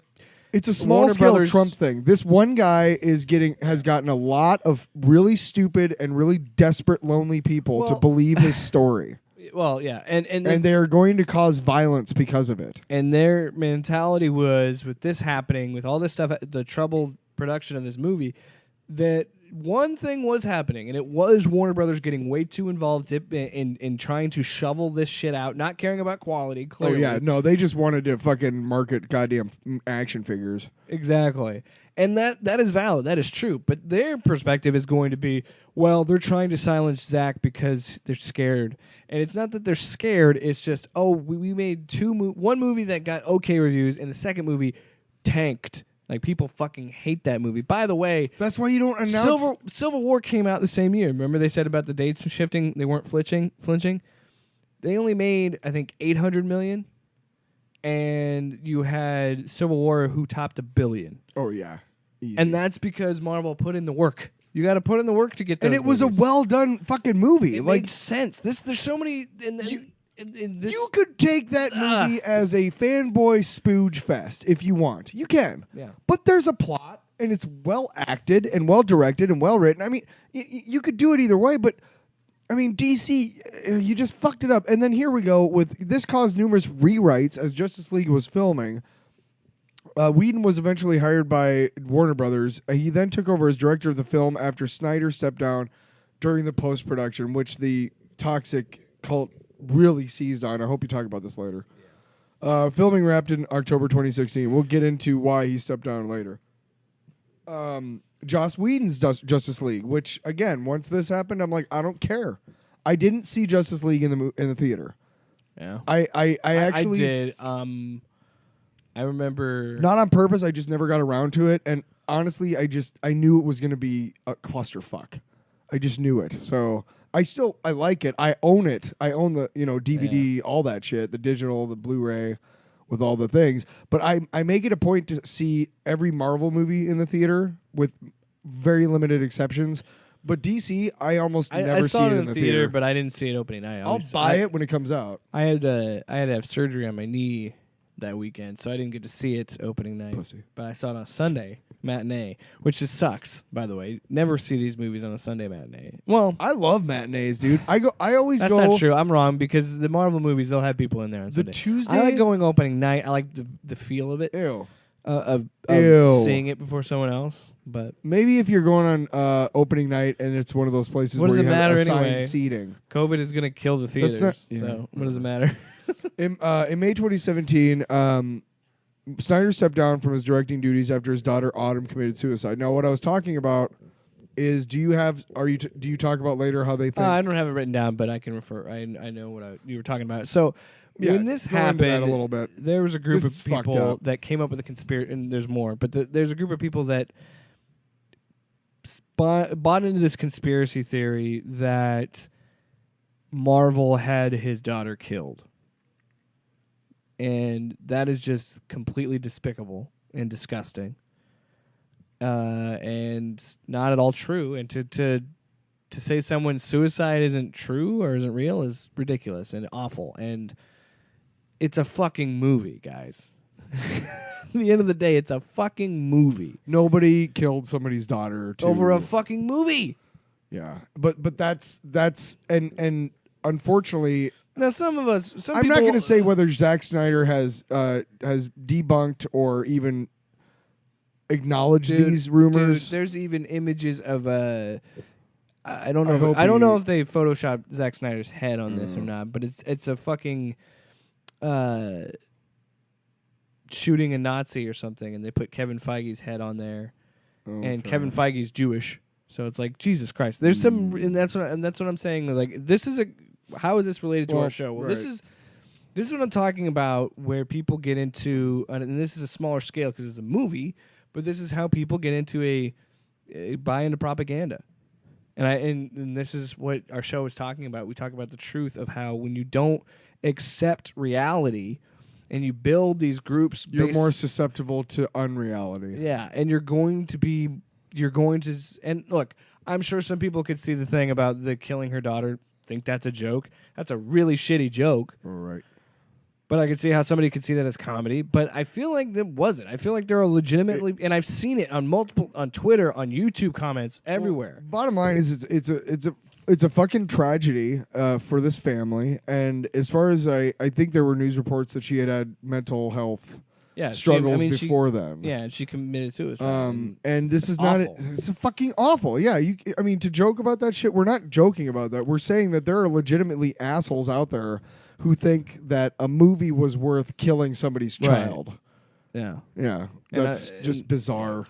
it's a small-scale Trump thing. This one guy has gotten a lot of really stupid and really desperate, lonely people to believe his story. Well, yeah, and they're going to cause violence because of it. And their mentality was, with this happening, with all this stuff, the troubled production of this movie, that one thing was happening, and it was Warner Brothers getting way too involved in trying to shovel this shit out, not caring about quality, clearly. Oh, yeah, no, they just wanted to fucking market goddamn action figures. Exactly. And that is valid. That is true. But their perspective is going to be, well, they're trying to silence Zack because they're scared. And it's not that they're scared. It's just, we made one movie that got okay reviews, and the second movie tanked. Like, people fucking hate that movie. By the way, that's why you don't announce. Civil War came out the same year. Remember they said about the dates shifting? They weren't flinching. They only made, I think, $800 million. And you had Civil War, who topped $1 billion. Oh, yeah. Easy. And that's because Marvel put in the work. You got to put in the work to get those And it was a well-done fucking movie. It made sense. There's so many... You could take that movie as a fanboy spooge fest if you want. You can. Yeah. But there's a plot, and it's well-acted and well-directed and well-written. I mean, you could do it either way, but... I mean, DC, you just fucked it up. And then here we go with this caused numerous rewrites as Justice League was filming. Whedon was eventually hired by Warner Brothers. He then took over as director of the film after Snyder stepped down during the post-production, which the toxic cult really seized on. I hope you talk about this later. Filming wrapped in October 2016. We'll get into why he stepped down later. Joss Whedon's Justice League, which again, once this happened, I'm like, I don't care. I didn't see Justice League in the theater. Yeah, I actually did. I remember, not on purpose. I just never got around to it, and honestly, I knew it was going to be a clusterfuck. I just knew it. So I like it. I own it. I own the DVD, all that shit, the digital, the Blu-ray. With all the things, but I make it a point to see every Marvel movie in the theater with very limited exceptions. But DC, I almost never see it in the theater. But I didn't see it opening night. I'll buy it when it comes out. I had to have surgery on my knee that weekend, so I didn't get to see it opening night. Pussy. But I saw it on a Sunday matinee, which just sucks, by the way. Never see these movies on a Sunday matinee. Well, I love matinees, dude. I always go. That's not true. I'm wrong, because the Marvel movies, they'll have people in there on Sunday. Tuesday, I like going opening night. I like the feel of it. Ew. Of seeing it before someone else. But maybe if you're going on opening night and it's one of those places what where does you it have matter assigned anyway? seating. COVID is going to kill the theaters. So what does it matter? In May 2017, Snyder stepped down from his directing duties after his daughter Autumn committed suicide. Now, what I was talking about is, do you talk about later how they think? I don't have it written down, but I can refer. I know what you were talking about. So when this happened, a little bit. There was a group of people that came up with a conspiracy, and there's more, but there's a group of people that bought into this conspiracy theory that Marvel had his daughter killed. And that is just completely despicable and disgusting, and not at all true. And to say someone's suicide isn't true or isn't real is ridiculous and awful. And it's a fucking movie, guys. At the end of the day, it's a fucking movie. Nobody killed somebody's daughter over a fucking movie. Yeah, but that's and unfortunately. Now, some I'm not going to say whether Zack Snyder has debunked or even acknowledged these rumors. Dude, there's even images of I don't know if they photoshopped Zack Snyder's head on this or not, but it's a fucking shooting a Nazi or something, and they put Kevin Feige's head on there, and Kevin Feige's Jewish, so it's like Jesus Christ. There's some, and that's what I'm saying. Like, this is how is this related to our show? Well, this is what I'm talking about, where people get into, and this is a smaller scale because it's a movie, but this is how people get into buy into propaganda. And this is what our show is talking about. We talk about the truth of how when you don't accept reality, and you build these groups. You're more susceptible to unreality. Yeah, and and look, I'm sure some people could see the thing about the killing her daughter, think that's a joke. That's a really shitty joke. All right. But I could see how somebody could see that as comedy. But I feel like that wasn't. I feel like there are legitimately, and I've seen it on Twitter, on YouTube comments, everywhere. Well, bottom line is, it's a fucking tragedy for this family. And as far as I think there were news reports that she had mental health struggles before then. Yeah, and she committed suicide. And this is awful. It's fucking awful. Yeah, to joke about that shit, we're not joking about that. We're saying that there are legitimately assholes out there who think that a movie was worth killing somebody's child. Yeah. Yeah. That's just bizarre.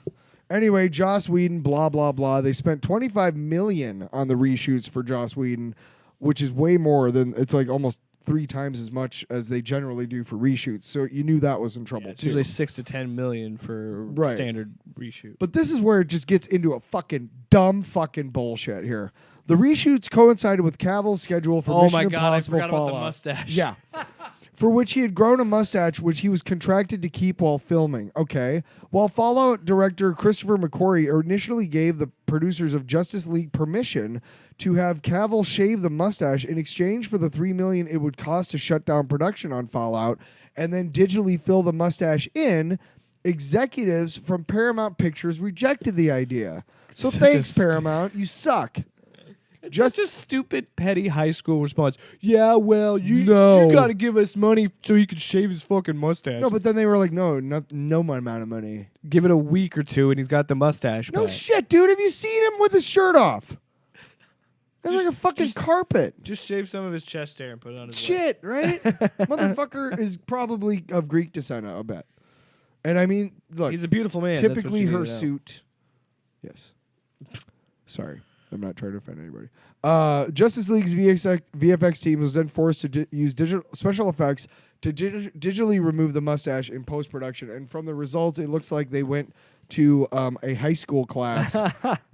Anyway, Joss Whedon, blah, blah, blah. They spent $25 million on the reshoots for Joss Whedon, which is way more than, it's like almost 3 times as much as they generally do for reshoots. So you knew that was in trouble, it's too. Usually $6 to $10 million for standard reshoot. But this is where it just gets into a fucking dumb fucking bullshit here. The reshoots coincided with Cavill's schedule for Mission Impossible I forgot Fallout. about the mustache. Yeah. For which he had grown a mustache, which he was contracted to keep while filming. Okay. While Fallout director Christopher McQuarrie initially gave the producers of Justice League permission to have Cavill shave the mustache in exchange for the $3 million it would cost to shut down production on Fallout and then digitally fill the mustache in, executives from Paramount Pictures rejected the idea. So thanks, Paramount. You suck. Just a stupid, petty high school response. Yeah, well, you got to give us money so he could shave his fucking mustache. No, but then they were like, no amount of money. Give it a week or two, and he's got the mustache No back. shit, dude. Have you seen him with his shirt off? It's like a fucking carpet. Just shave some of his chest hair and put it on his Shit, right? Motherfucker is probably of Greek descent, I'll bet. And I mean, look. He's a beautiful man. Typically her suit. Yes. Sorry. I'm not trying to offend anybody. Justice League's VFX team was then forced to use special effects to digitally remove the mustache in post-production. And from the results, it looks like they went to a high school class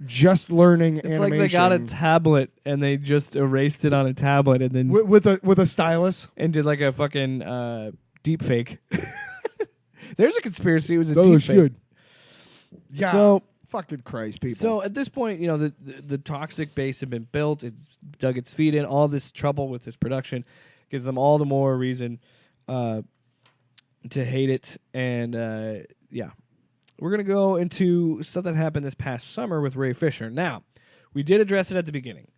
just learning animation. It's like they got a tablet and they just erased it on a tablet and then with a stylus and did like a fucking deep fake. There's a conspiracy. It was a deep fake. Yeah. So fucking Christ, people. So at this point, the toxic base had been built. It's dug its feet in. All this trouble with this production gives them all the more reason to hate it. And we're gonna go into stuff that happened this past summer with Ray Fisher. Now, we did address it at the beginning,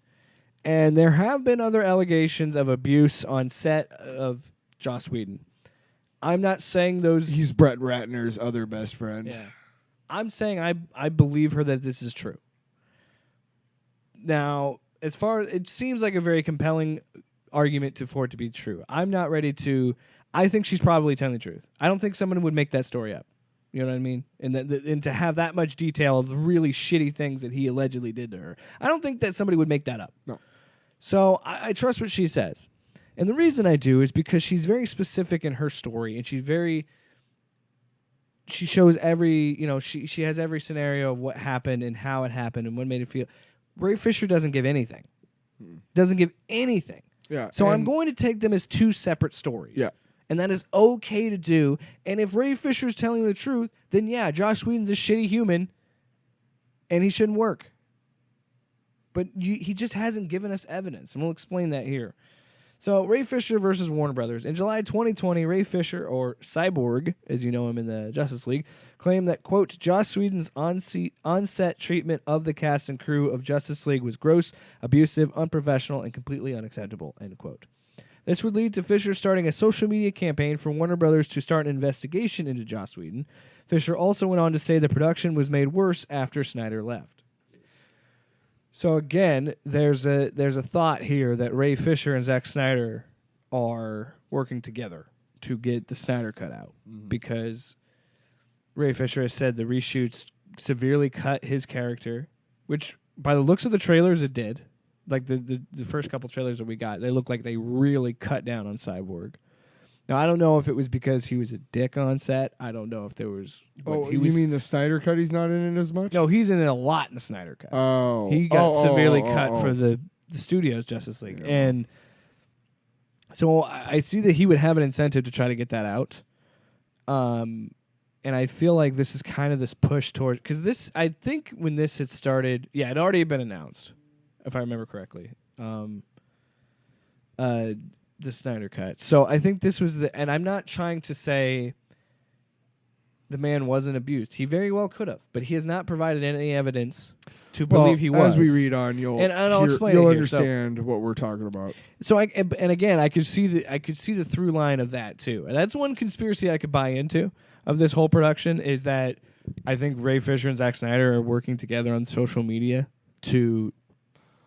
and there have been other allegations of abuse on set of Joss Whedon. I'm not saying those. He's Brett Ratner's other best friend. Yeah. I'm saying I believe her that this is true. Now, as far as it seems like a very compelling argument for it to be true. I'm not ready to. I think she's probably telling the truth. I don't think someone would make that story up. You know what I mean? And to have that much detail of the really shitty things that he allegedly did to her. I don't think that somebody would make that up. No. So I trust what she says. And the reason I do is because she's very specific in her story, and she shows every, she has every scenario of what happened and how it happened and what made it feel. Ray Fisher doesn't give anything. Doesn't give anything. Yeah. So I'm going to take them as two separate stories. Yeah. And that is okay to do. And if Ray Fisher's telling the truth, then yeah, Joss Whedon's a shitty human and he shouldn't work. But he just hasn't given us evidence, and we'll explain that here. So, Ray Fisher versus Warner Brothers. In July 2020, Ray Fisher, or Cyborg, as you know him in the Justice League, claimed that, quote, Joss Whedon's on-set treatment of the cast and crew of Justice League was gross, abusive, unprofessional, and completely unacceptable, end quote. This would lead to Fisher starting a social media campaign for Warner Brothers to start an investigation into Joss Whedon. Fisher also went on to say the production was made worse after Snyder left. So again, there's a thought here that Ray Fisher and Zack Snyder are working together to get the Snyder Cut out, because Ray Fisher has said the reshoots severely cut his character, which by the looks of the trailers it did. Like the first couple trailers that we got, they look like they really cut down on Cyborg. Now, I don't know if it was because he was a dick on set. I don't know if there was... you mean the Snyder Cut he's not in it as much? No, he's in it a lot in the Snyder Cut. Oh. He got severely cut for the studio's Justice League. Yeah. And So I see that he would have an incentive to try to get that out. And I feel like this is kind of this push toward, because this, I think when this had started, it had already been announced, if I remember correctly, the Snyder Cut. So I think this was and I'm not trying to say the man wasn't abused. He very well could have, but he has not provided any evidence to believe he was. As we read on, you'll understand what we're talking about. So I could see the through line of that too. And that's one conspiracy I could buy into of this whole production, is that I think Ray Fisher and Zack Snyder are working together on social media to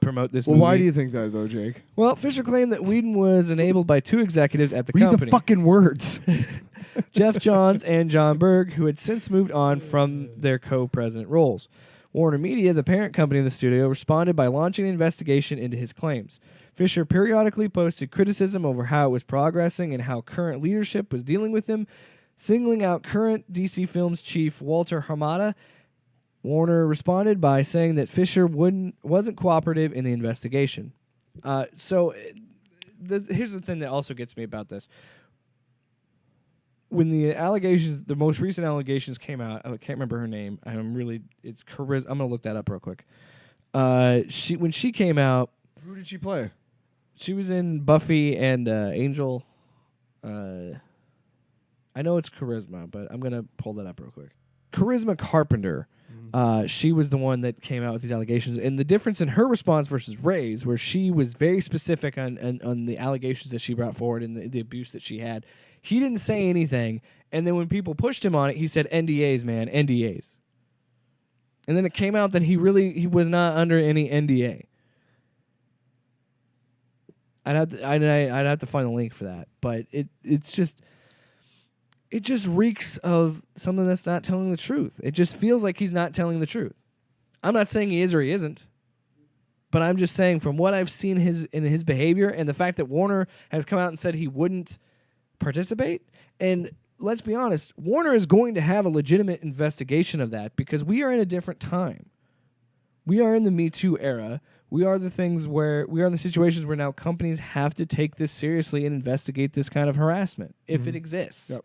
promote this movie. Why do you think that, though, Jake? Well, Fisher claimed that Whedon was enabled by two executives at the company. Read the fucking words. Jeff Johns and John Berg, who had since moved on from their co-president roles. Warner Media, the parent company of the studio, responded by launching an investigation into his claims. Fisher periodically posted criticism over how it was progressing and how current leadership was dealing with him, singling out current DC Films chief Walter Hamada. Warner responded by saying that Fisher wasn't cooperative in the investigation. Here's the thing that also gets me about this. When the most recent allegations came out, I can't remember her name. It's Charisma. I'm gonna look that up real quick. When she came out, who did she play? She was in Buffy and Angel. I know it's Charisma, but I'm gonna pull that up real quick. Charisma Carpenter. She was the one that came out with these allegations, and the difference in her response versus Ray's, where she was very specific on the allegations that she brought forward and the abuse that she had. He didn't say anything, and then when people pushed him on it, he said NDAs, man, NDAs. And then it came out that he was not under any NDA. I'd have to find a link for that, but it just reeks of something that's not telling the truth. It just feels like he's not telling the truth. I'm not saying he is or he isn't, but I'm just saying from what I've seen in his behavior and the fact that Warner has come out and said he wouldn't participate. And let's be honest, Warner is going to have a legitimate investigation of that because we are in a different time. We are in the Me Too era. We are the situations where now companies have to take this seriously and investigate this kind of harassment if it exists. Yep.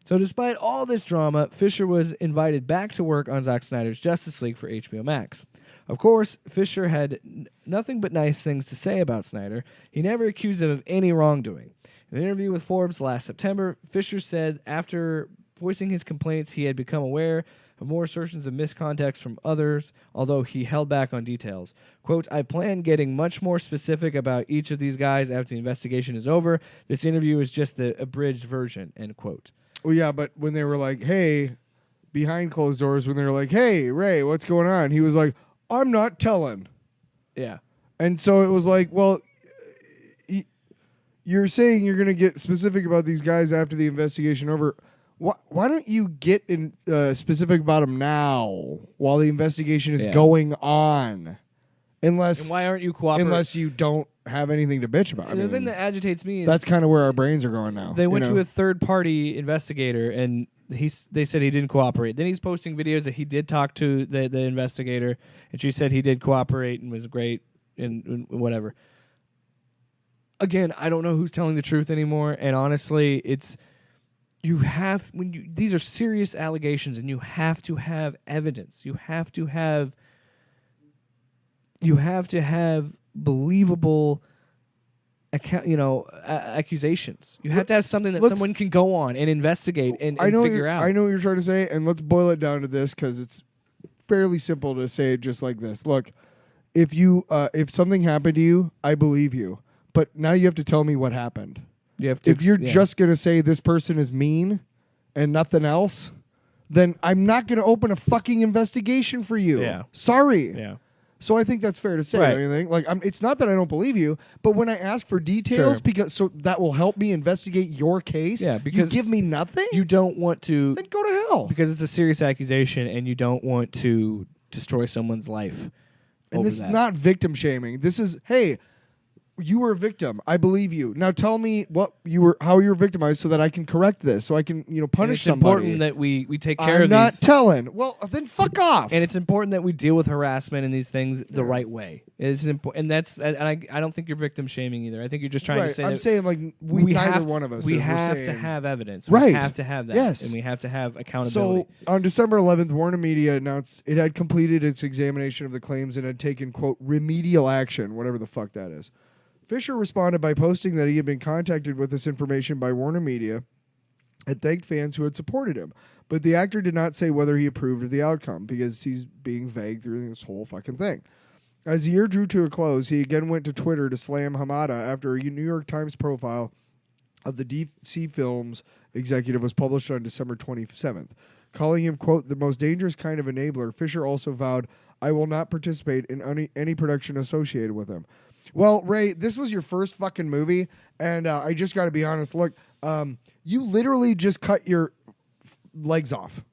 So despite all this drama, Fisher was invited back to work on Zack Snyder's Justice League for HBO Max. Of course, Fisher had nothing but nice things to say about Snyder. He never accused him of any wrongdoing. In an interview with Forbes last September, Fisher said after voicing his complaints, he had become aware of more assertions of misconduct from others, although he held back on details. Quote, I plan getting much more specific about each of these guys after the investigation is over. This interview is just the abridged version, end quote. Well, yeah, but when they were like, hey, behind closed doors, when they were like, hey, Ray, what's going on? He was like, I'm not telling. Yeah. And so it was like, well, you're saying you're going to get specific about these guys after the investigation over. Why don't you get specific about them now while the investigation is going on? And why aren't you cooperating? Unless you don't have anything to bitch about. The thing that agitates me is that's kind of where our brains are going now. They went to a third-party investigator, and they said he didn't cooperate. Then he's posting videos that he did talk to the investigator, and she said he did cooperate and was great and whatever. Again, I don't know who's telling the truth anymore, and honestly, these are serious allegations, and you have to have evidence. You have to have believable accusations. You have to have something that someone can go on and investigate and figure out. I know what you're trying to say, and let's boil it down to this because it's fairly simple to say it just like this. Look, if something happened to you, I believe you. But now you have to tell me what happened. If you're just going to say this person is mean and nothing else, then I'm not going to open a fucking investigation for you. Yeah. Sorry. Yeah. So I think that's fair to say. Right. Don't you think? Like, it's not that I don't believe you, but when I ask for details, so that will help me investigate your case. Yeah, because you give me nothing. You don't want to. Then go to hell. Because it's a serious accusation, and you don't want to destroy someone's life. And this is not victim shaming. This is, hey, you were a victim. I believe you. Now tell me how you were victimized so that I can correct this, so I can, punish it's somebody. Important that we take care I'm of not these. telling. Well, then fuck off. And it's important that we deal with harassment and these things the right way. It's important, and I don't think you're victim shaming either. I think you're just trying to say I'm that saying like neither one of us. We we're have saying, to have evidence. Right. We have to have that. Yes. And we have to have accountability. So on December 11th, Warner Media announced it had completed its examination of the claims and had taken, quote, remedial action, whatever the fuck that is. Fisher responded by posting that he had been contacted with this information by Warner Media and thanked fans who had supported him. But the actor did not say whether he approved of the outcome because he's being vague through this whole fucking thing. As the year drew to a close, he again went to Twitter to slam Hamada after a New York Times profile of the DC Films executive was published on December 27th. Calling him, quote, the most dangerous kind of enabler, Fisher also vowed, I will not participate in any production associated with him. Well, Ray, this was your first fucking movie, and I just got to be honest. Look, you literally just cut your legs off.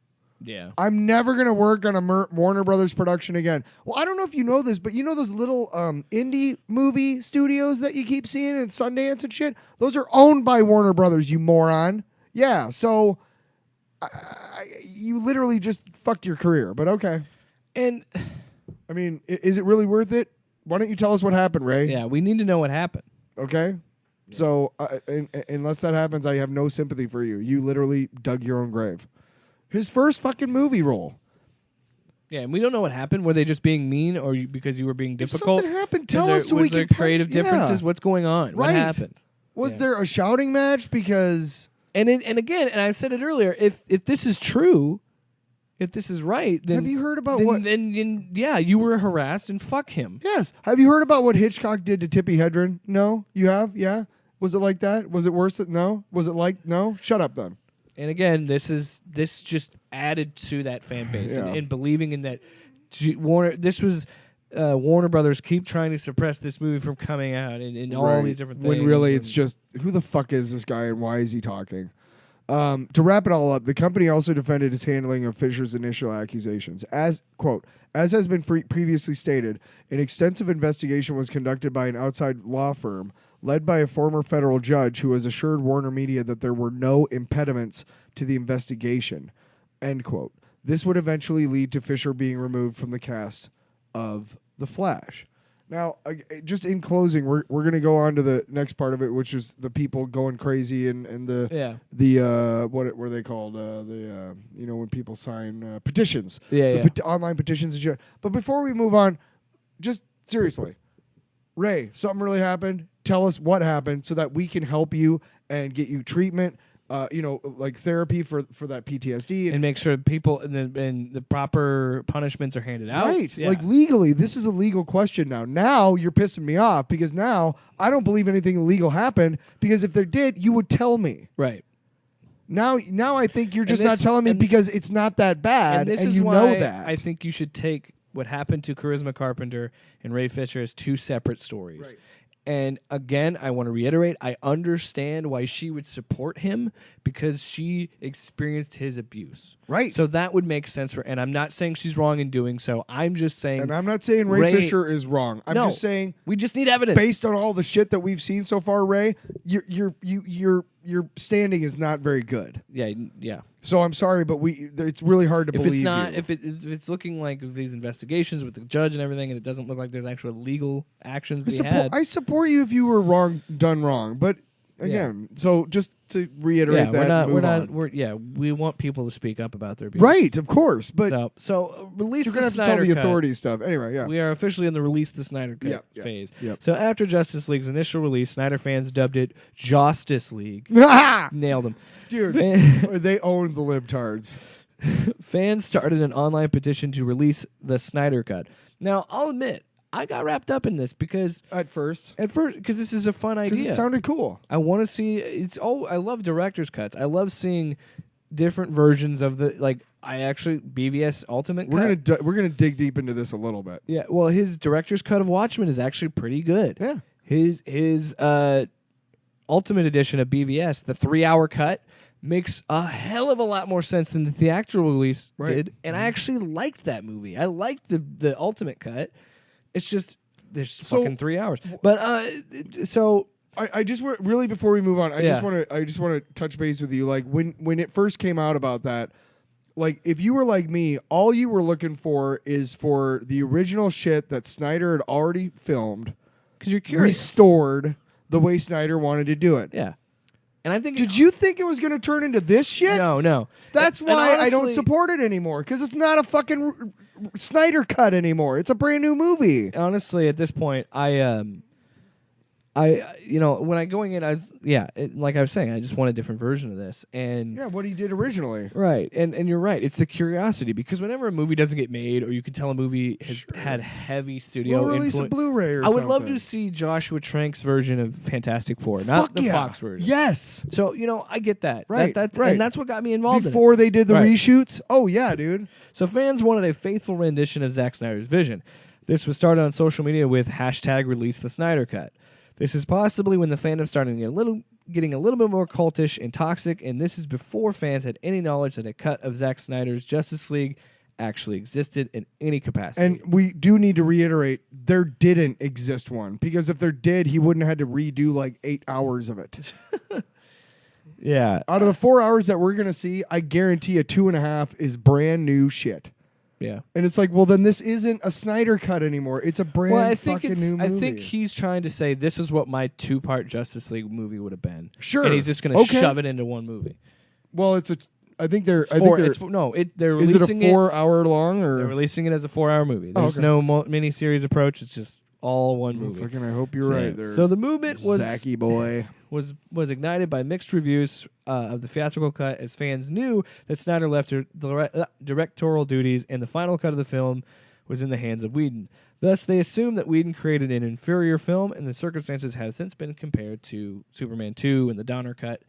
Yeah. I'm never going to work on a Warner Brothers production again. Well, I don't know if you know this, but you know those little indie movie studios that you keep seeing in Sundance and shit? Those are owned by Warner Brothers, you moron. Yeah, so you literally just fucked your career, but okay. And I mean, is it really worth it? Why don't you tell us what happened, Ray? yeah, we need to know what happened. Okay? Yeah. So unless that happens, I have no sympathy for you. You literally dug your own grave. His first fucking movie role. Yeah, and we don't know what happened. Were they just being mean, or because you were being difficult? If something happened, tell us so was we there can creative differences? What's going on? What happened? Was there a shouting match? Because and again, and I said it earlier. If this is true, if this is right, then have you heard about then yeah, you were harassed and fuck him. Yes. Have you heard about what Hitchcock did to Tippi Hedren? No, you have. Yeah. Was it like that? Was it worse? No. Was it like no? Shut up then. And again, this just added to that fan base and believing in that Warner. This was Warner Brothers keep trying to suppress this movie from coming out and all these different things. When really it's just who the fuck is this guy and why is he talking? To wrap it all up, the company also defended its handling of Fisher's initial accusations. As, quote, as has been previously stated, an extensive investigation was conducted by an outside law firm led by a former federal judge who has assured Warner Media that there were no impediments to the investigation, end quote. This would eventually lead to Fisher being removed from the cast of The Flash. Now, just in closing, we're going to go on to the next part of it, which is the people going crazy and the what were they called? When people sign petitions. Online petitions and shit. But before we move on, just seriously, Ray, something really happened. Tell us what happened so that we can help you and get you treatment. Like therapy for that PTSD. And make sure people and the proper punishments are handed out. Right. Yeah. Like legally, this is a legal question now. Now you're pissing me off because now I don't believe anything illegal happened because if there did, you would tell me. Right. Now I think you're just not telling me because it's not that bad and you know that. I think you should take what happened to Charisma Carpenter and Ray Fisher as two separate stories. Right. And again, I want to reiterate, I understand why she would support him because she experienced his abuse. Right. So that would make sense for, and I'm not saying she's wrong in doing so. I'm just saying. And I'm not saying Ray Fisher is wrong. I'm just saying we just need evidence. Based on all the shit that we've seen so far, Ray, your standing is not very good. Yeah. So I'm sorry, but it's really hard to believe. If it's looking like these investigations with the judge and everything, and it doesn't look like there's actual legal actions that he had. I support you if you were done wrong, but again, so just to reiterate we want people to speak up about their abuse. Right, of course, but so release you're the gonna have to Snyder tell the Cut. authorities stuff anyway. Yeah, we are officially in the release the Snyder Cut phase. Yep. So after Justice League's initial release, Snyder fans dubbed it Justice League. Nailed them, dude. They owned the libtards. Fans started an online petition to release the Snyder Cut. Now, I'll admit, I got wrapped up in this because at first, because this is a fun idea. It sounded cool. I want to see I love director's cuts. I love seeing different versions of BVS Ultimate Cut. We're gonna dig deep into this a little bit. Yeah, well, his director's cut of Watchmen is actually pretty good. Yeah, his Ultimate Edition of BVS, the 3-hour cut, makes a hell of a lot more sense than the theatrical release did, and I actually liked that movie. I liked the Ultimate Cut. It's just there's fucking 3 hours. But so I just really before we move on, I just want to touch base with you. Like when it first came out about that, like if you were like me, all you were looking for is for the original shit that Snyder had already filmed, because you're curious, restored the way Snyder wanted to do it. Yeah. And I think did you think it was going to turn into this shit? No. That's why honestly, I don't support it anymore, because it's not a fucking Snyder cut anymore. It's a brand new movie. Honestly, at this point, when I going in, like I was saying, I just want a different version of this. And what he did originally. Right. And you're right. It's the curiosity, because whenever a movie doesn't get made, or you can tell a movie has had heavy studio release a Blu-ray or I would something. love to see Joshua Trank's version of Fantastic Four, not the Fox version. Yes. So, I get that. Right. That's right. And that's what got me involved Before they did the Right. reshoots? Oh, yeah, dude. So fans wanted a faithful rendition of Zack Snyder's vision. This was started on social media with #release the Snyder Cut. This is possibly when the fandom started getting a little bit more cultish and toxic, and this is before fans had any knowledge that a cut of Zack Snyder's Justice League actually existed in any capacity. And we do need to reiterate, there didn't exist one, because if there did, he wouldn't have had to redo like 8 hours of it. Yeah. Out of the 4 hours that we're going to see, I guarantee a 2.5 is brand new shit. Yeah. And it's like, well, then this isn't a Snyder cut anymore. It's a brand fucking new movie. I think he's trying to say this is what my 2-part Justice League movie would have been. Sure. And he's just going to shove it into one movie. Well, I think they're they're releasing is it a 4 hour long, or they're releasing it as a 4-hour movie. There's no mini-series approach. It's just all one movie. Fucking, I hope you're right there. So the movement was Zacky boy was ignited by mixed reviews of the theatrical cut, as fans knew that Snyder left the directorial duties, and the final cut of the film was in the hands of Whedon. Thus, they assumed that Whedon created an inferior film, and the circumstances have since been compared to Superman 2 and the Donner cut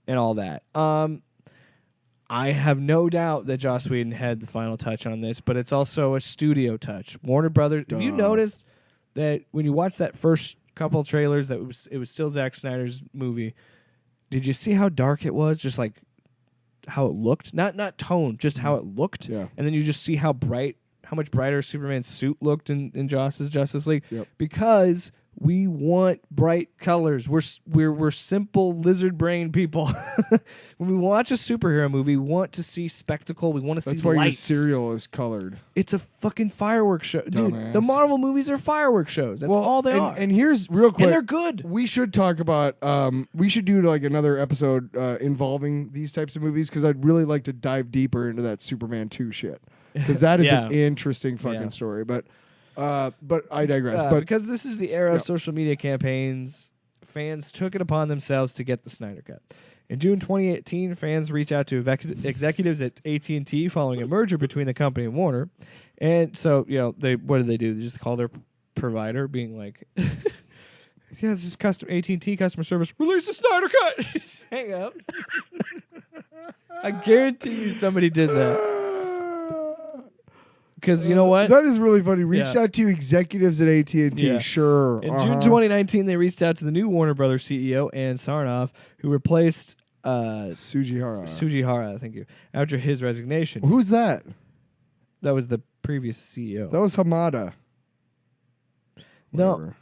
and all that. I have no doubt that Joss Whedon had the final touch on this, but it's also a studio touch. Warner Brothers. Have you noticed that when you watch that first couple trailers, that it was still Zack Snyder's movie? Did you see how dark it was? Just like how it looked, not tone, just how it looked. Yeah. And then you just see how much brighter Superman's suit looked in Joss's Justice League. Yep. Because we want bright colors. We're simple lizard brain people. When we watch a superhero movie, we want to see spectacle. We want to see lights. That's why your cereal is colored. It's a fucking fireworks show. Dumbass. Dude, the Marvel movies are fireworks shows. That's all they are. And here's real quick. And they're good. We should talk about, we should do like another episode involving these types of movies, because I'd really like to dive deeper into that Superman 2 shit. Because that is an interesting fucking story. But I digress. But because this is the era of social media campaigns, fans took it upon themselves to get the Snyder Cut. In June 2018, fans reached out to executives at AT&T following a merger between the company and Warner. And so, what did they do? They just call their provider, being like, yeah, this is AT&T customer service. Release the Snyder Cut. Hang up. I guarantee you somebody did that. Because you know what? That is really funny. Reached out to executives at AT&T. Yeah. Sure. In June 2019, they reached out to the new Warner Brothers CEO, Ann Sarnoff, who replaced Sujihara, thank you, after his resignation. Who's that? That was the previous CEO. That was Hamada. No,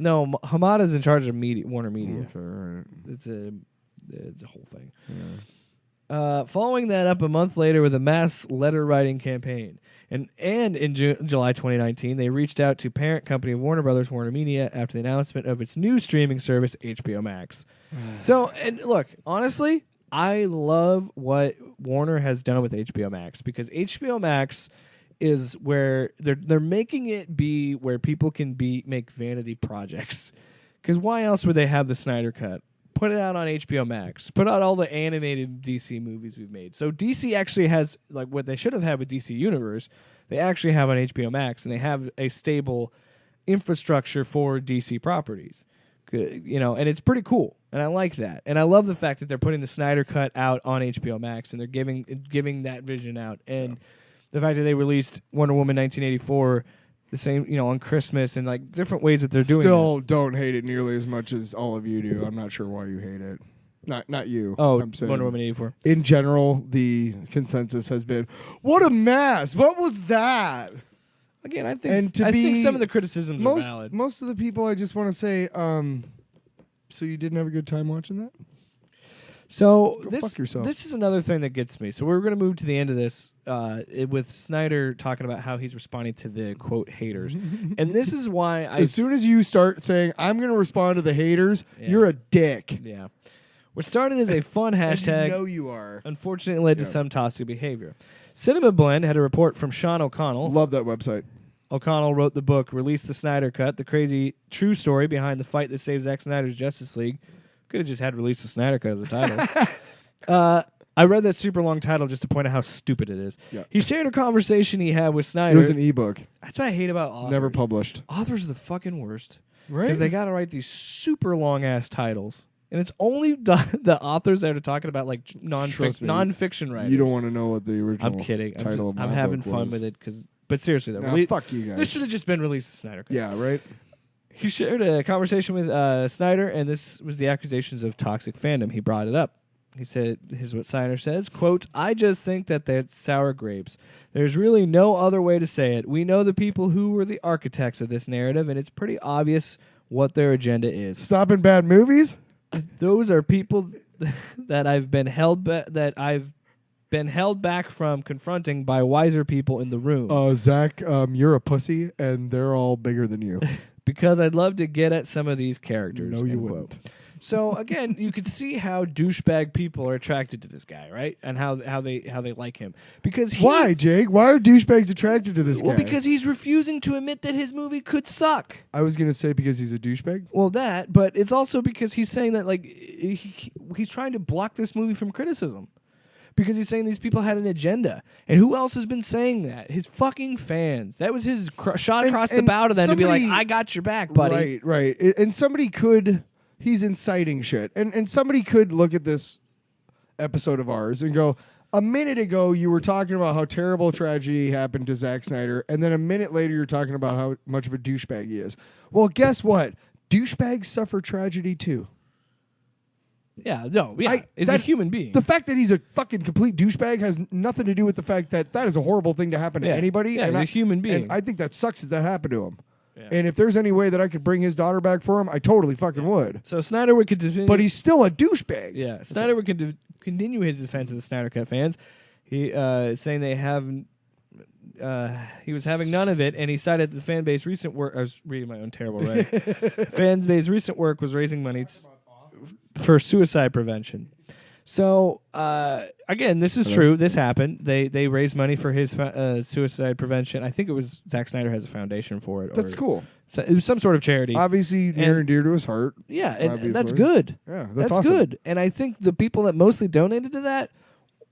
Hamada's in charge of Warner Media. Okay, all right. It's a whole thing. Yeah. Following that up a month later with a mass letter writing campaign. And in July 2019, they reached out to parent company of Warner Brothers, Warner Media, after the announcement of its new streaming service, HBO Max. So, and look, honestly, I love what Warner has done with HBO Max, because HBO Max is where they're making it be where people can make vanity projects. Because why else would they have the Snyder Cut? Put it out on HBO Max. Put out all the animated DC movies we've made. So DC actually has, like, what they should have had with DC Universe, they actually have on HBO Max, and they have a stable infrastructure for DC properties. And it's pretty cool, and I like that. And I love the fact that they're putting the Snyder Cut out on HBO Max, and they're giving that vision out. And the fact that they released Wonder Woman 1984 the same, on Christmas, and like different ways that they're doing. Still don't hate it nearly as much as all of you do. I'm not sure why you hate it. Not you. Oh, I'm saying Wonder Woman 84. In general, the consensus has been, what a mess. What was that? Again, I think some of the criticisms are valid. Most of the people, I just want to say, so you didn't have a good time watching that? So fuck yourself. This is another thing that gets me. So we're going to move to the end of this with Snyder talking about how he's responding to the, quote, haters. And this is why as soon as you start saying, I'm going to respond to the haters, you're a dick. Yeah. What started as a fun hashtag, and you know you are. Unfortunately led to some toxic behavior. Cinema Blend had a report from Sean O'Connell. Love that website. O'Connell wrote the book, Release the Snyder Cut, the crazy true story behind the fight that saved Zack Snyder's Justice League. Could have just had Release the Snyder Cut as a title. I read that super long title just to point out how stupid it is. Yeah. He shared a conversation he had with Snyder. It was an ebook. That's what I hate about authors. Never published. Authors are the fucking worst. Right? Because they got to write these super long-ass titles. And it's only the authors that are talking about like non-fiction writers. You don't want to know what the original I'm kidding. title of my I'm having book fun was. with it. But seriously, though. Nah, fuck you guys. This should have just been Release the Snyder Cut. Yeah, right? He shared a conversation with Snyder, and this was the accusations of toxic fandom. He brought it up. He said, here's what Snyder says, quote, I just think that that's sour grapes. There's really no other way to say it. We know the people who were the architects of this narrative, and it's pretty obvious what their agenda is. Stopping bad movies? Those are people that I've been held back from confronting by wiser people in the room. Zack, you're a pussy, and they're all bigger than you. Because I'd love to get at some of these characters. No, you end wouldn't. quote. So again, you could see how douchebag people are attracted to this guy, right? And how they like him. Because why, Jake? Why are douchebags attracted to this guy? Well, because he's refusing to admit that his movie could suck. I was gonna say because he's a douchebag. Well, that, but it's also because he's saying that like he's trying to block this movie from criticism. Because he's saying these people had an agenda. And who else has been saying that? His fucking fans. That was his shot across the bow to them to be like, I got your back, buddy. Right. And somebody could, he's inciting shit. And somebody could look at this episode of ours and go, a minute ago you were talking about how terrible tragedy happened to Zack Snyder, and then a minute later you're talking about how much of a douchebag he is. Well, guess what? Douchebags suffer tragedy too. Yeah, no, yeah. He's a human being. The fact that he's a fucking complete douchebag has nothing to do with the fact that that is a horrible thing to happen to anybody. Yeah, he's a human being. And I think that sucks that happen to him. Yeah. And if there's any way that I could bring his daughter back for him, I totally fucking would. So Snyder would continue. But he's still a douchebag. Yeah, Snyder would continue his defense of the Snyder Cut fans. He saying they haven't. He was having none of it, and he cited the fan base recent work. I was reading my own terrible writing. Fan base recent work was raising money for suicide prevention. So again, this is true. This happened. They raised money for his suicide prevention. I think it was Zack Snyder has a foundation for it. That's cool. So it was some sort of charity. Obviously near and dear to his heart. Yeah, and that's good. Yeah, that's awesome. good. And I think the people that mostly donated to that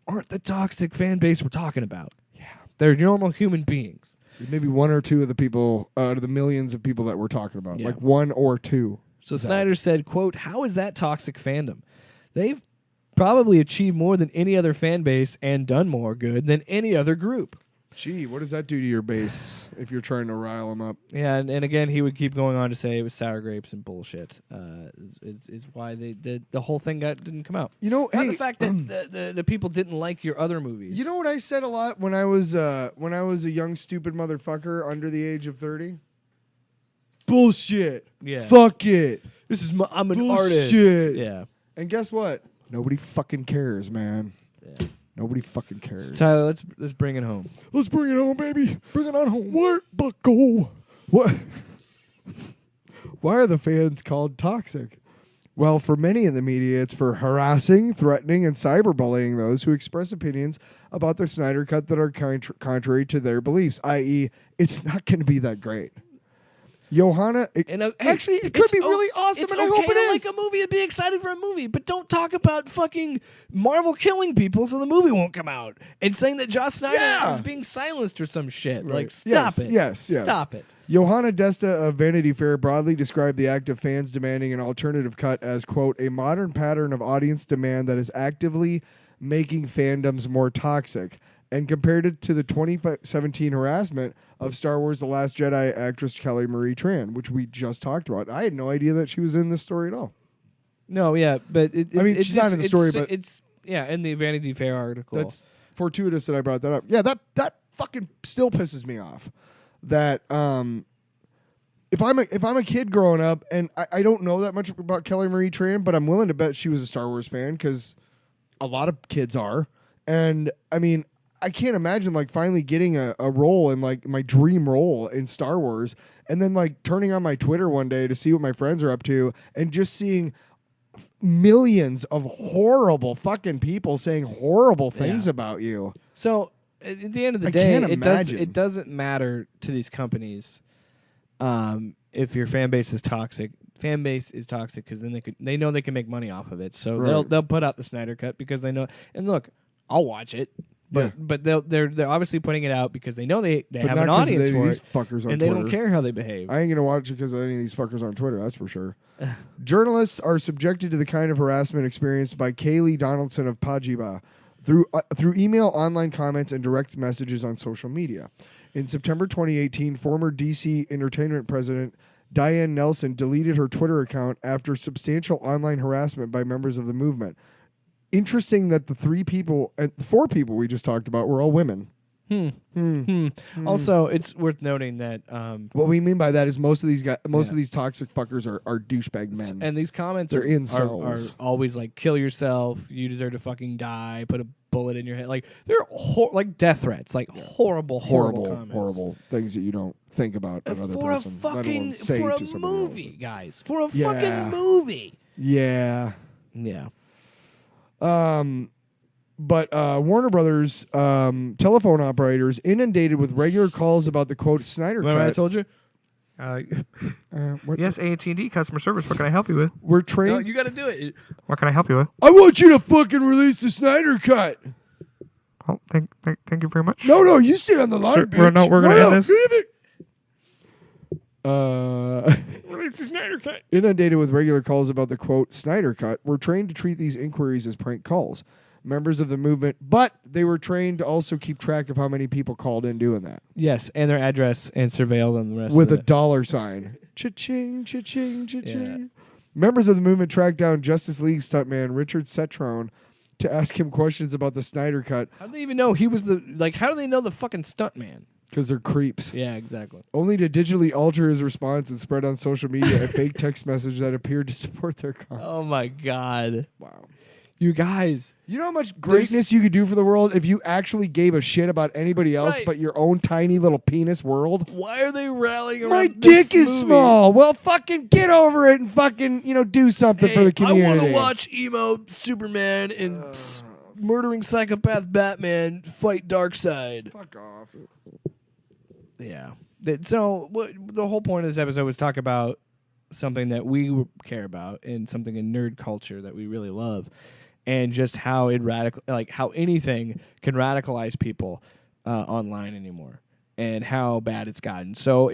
aren't the toxic fan base we're talking about. Yeah, they're normal human beings. Maybe one or two of the people out of the millions of people that we're talking about, Yeah. like one or two. So Snyder said, quote, how is that toxic fandom? They've probably achieved more than any other fan base and done more good than any other group. Gee, what does that do to your base if you're trying to rile them up? Yeah, and again, he would keep going on to say it was sour grapes and bullshit. Is why the whole thing didn't come out. You know, Not the fact that the people didn't like your other movies. You know what I said a lot when I was a young stupid motherfucker under the age of 30? Bullshit. Yeah. Fuck it. I'm an Bullshit. artist. Yeah. And guess what? Nobody fucking cares, man. Yeah. Nobody fucking cares. So Tyler, let's bring it home. Let's bring it home, baby. Bring it on home. What, bucko? What? Why are the fans called toxic? Well, for many in the media, it's for harassing, threatening, and cyberbullying those who express opinions about the Snyder Cut that are contrary to their beliefs, i.e., it's not going to be that great. Johanna, actually, it could be really awesome, and I hope it is. Like a movie and be excited for a movie, but don't talk about fucking Marvel killing people so the movie won't come out and saying that Joss Snyder is being silenced or some shit. Right. Like, stop it. Yes. Stop it. Johanna Desta of Vanity Fair broadly described the act of fans demanding an alternative cut as, quote, a modern pattern of audience demand that is actively making fandoms more toxic, and compared it to the 2017 harassment of Star Wars The Last Jedi actress Kelly Marie Tran, which we just talked about. I had no idea that she was in this story at all. No, yeah, but she's not in the story, but it's in the Vanity Fair article. That's fortuitous that I brought that up. Yeah, that fucking still pisses me off. that if I'm a kid growing up, and I don't know that much about Kelly Marie Tran, but I'm willing to bet she was a Star Wars fan because a lot of kids are. And I mean, I can't imagine like finally getting a role in like my dream role in Star Wars, and then like turning on my Twitter one day to see what my friends are up to, and just seeing millions of horrible fucking people saying horrible things about you. So at the end of the day, it doesn't matter to these companies if your fan base is toxic. Fan base is toxic because then they know they can make money off of it. So they'll put out the Snyder Cut because they know. And look, I'll watch it. But they're obviously putting it out because they know they have an audience for it, and they don't care how they behave. I ain't gonna watch it because of any of these fuckers on Twitter. That's for sure. Journalists are subjected to the kind of harassment experienced by Kaylee Donaldson of Pajiba through email, online comments, and direct messages on social media. In September 2018, former DC Entertainment president Diane Nelson deleted her Twitter account after substantial online harassment by members of the movement. Interesting that the 4 people we just talked about were all women. Also, it's worth noting that what we mean by that is most of these toxic fuckers are douchebag men, and these comments are are always like kill yourself, you deserve to fucking die, put a bullet in your head. Like they're like death threats, like horrible comments. Horrible things that you don't think about another person. For a movie, guys. For a fucking movie. Yeah. Yeah. But Warner Brothers telephone operators inundated with regular calls about the quote Snyder Cut. I told you. Yes, AT&T customer service. What can I help you with? We're trained. No, you got to do it. What can I help you with? I want you to fucking release the Snyder Cut. Oh, thank you very much. No, you stay on the line, sure, bitch. We're gonna end this. Release the Snyder Cut. Inundated with regular calls about the quote Snyder Cut, we're trained to treat these inquiries as prank calls. Members of the movement, but they were trained to also keep track of how many people called in doing that. Yes, and their address and surveil them the rest with of a dollar sign. Cha-ching, cha-ching, cha-ching. Yeah. Members of the movement tracked down Justice League stuntman Richard Cetrone to ask him questions about the Snyder Cut. How do they even know he was how do they know the fucking stuntman? Because they're creeps. Yeah, exactly. Only to digitally alter his response and spread on social media a fake text message that appeared to support their cause. Oh my God. Wow. You guys. You know how much greatness you could do for the world if you actually gave a shit about anybody else but your own tiny little penis world? Why are they rallying around My this dick is movie? small. Well, fucking get over it and fucking, do something for the community. I want to watch emo Superman and murdering psychopath Batman fight Darkseid. Fuck off. Yeah. So the whole point of this episode was talk about something that we care about and something in nerd culture that we really love. And just how how anything can radicalize people online anymore, and how bad it's gotten. So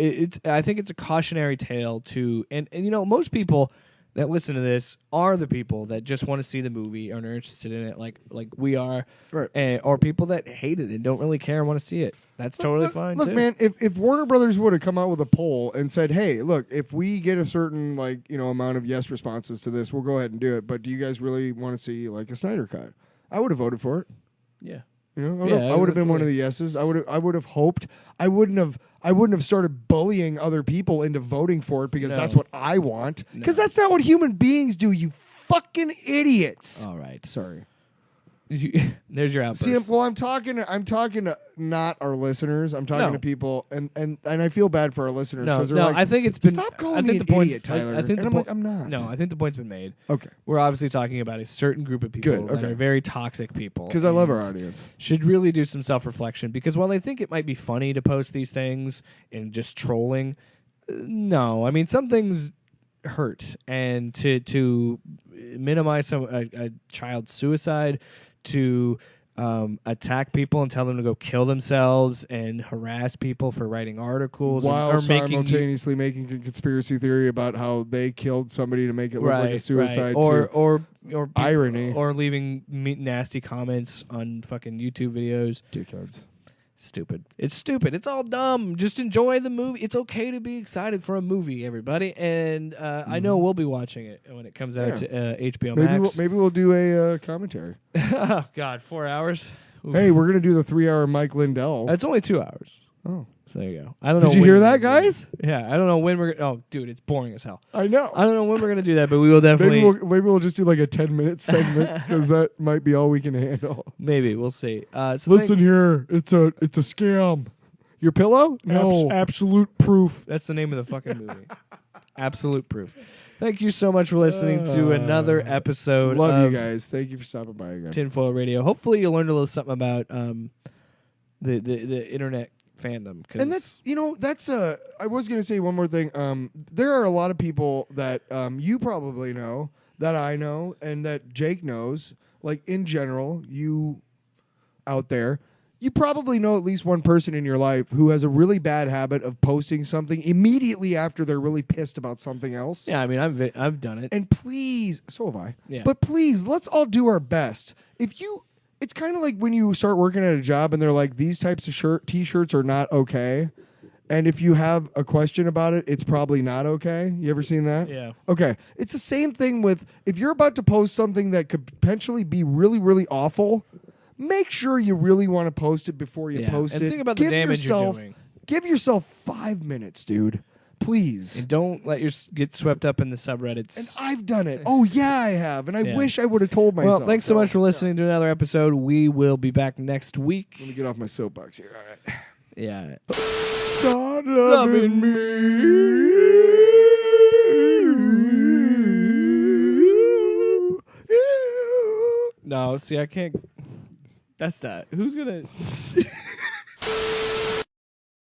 I think it's a cautionary tale to, and most people that listen to this are the people that just want to see the movie and are interested in it, like we are, right? Or people that hate it and don't really care and want to see it. That's totally fine. Look, too. man, if Warner Brothers would have come out with a poll and said, "Hey, look, if we get a certain amount of yes responses to this, we'll go ahead and do it. But do you guys really want to see a Snyder Cut?" I would have voted for it. Yeah. I would have been one of the yeses. I would have hoped. I wouldn't have started bullying other people into voting for it because that's what I want. Because that's not what human beings do. You fucking idiots. All right. Sorry. There's your outburst. See, I'm talking to not our listeners. I'm talking to people, and I feel bad for our listeners because they're like, I think it's been. Stop calling me an idiot, Tyler. I think I'm not. No, I think the point's been made. Okay. We're obviously talking about a certain group of people that are very toxic people. Because I love our audience. Should really do some self-reflection because while they think it might be funny to post these things and just trolling, no. I mean, some things hurt, and to minimize a child's suicide, to attack people and tell them to go kill themselves and harass people for writing articles while simultaneously making a conspiracy theory about how they killed somebody to make it look like a suicide, or irony, or leaving nasty comments on fucking YouTube videos. Dickheads. Stupid. It's stupid. It's all dumb. Just enjoy the movie. It's okay to be excited for a movie, everybody. And I know we'll be watching it when it comes out to HBO Max. Maybe we'll do a commentary. Oh, God. 4 hours? Oof. Hey, we're going to do the 3-hour Mike Lindell. It's only 2 hours. Oh. So there you go. I don't know. Did you when hear we're that, gonna do guys? it. Yeah, I don't know when we're. Oh, dude, it's boring as hell. I know. I don't know when we're gonna do that, but we will definitely. Maybe we'll just do like a 10-minute segment because that might be all we can handle. Maybe we'll see. So Listen here, it's a scam. Your pillow? No. Absolute Proof. That's the name of the fucking movie. Absolute Proof. Thank you so much for listening to another episode. Love of you guys. Thank you for stopping by again. Tinfoil Radio. Hopefully, you learned a little something about the internet fandom. And that's I was gonna say one more thing. There are a lot of people that you probably know, that I know, and that Jake knows. Like in general, you out there, you probably know at least one person in your life who has a really bad habit of posting something immediately after they're really pissed about something else. Yeah, I mean, I've done it. And please, so have I. Yeah. But please, let's all do our best. It's kind of like when you start working at a job and they're like, these types of t-shirts are not okay. And if you have a question about it, it's probably not okay. You ever seen that? Yeah. Okay. It's the same thing with if you're about to post something that could potentially be really, really awful, make sure you really want to post it before you post it. And think about the damage you're doing. Give yourself 5 minutes, dude. Please. And don't let get swept up in the subreddits. And I've done it. Oh, yeah, I have. And I wish I would have told myself. Well, thanks so much for listening to another episode. We will be back next week. Let me get off my soapbox here. All right. Yeah. Start loving me. No, see, I can't. That's that. Who's going to.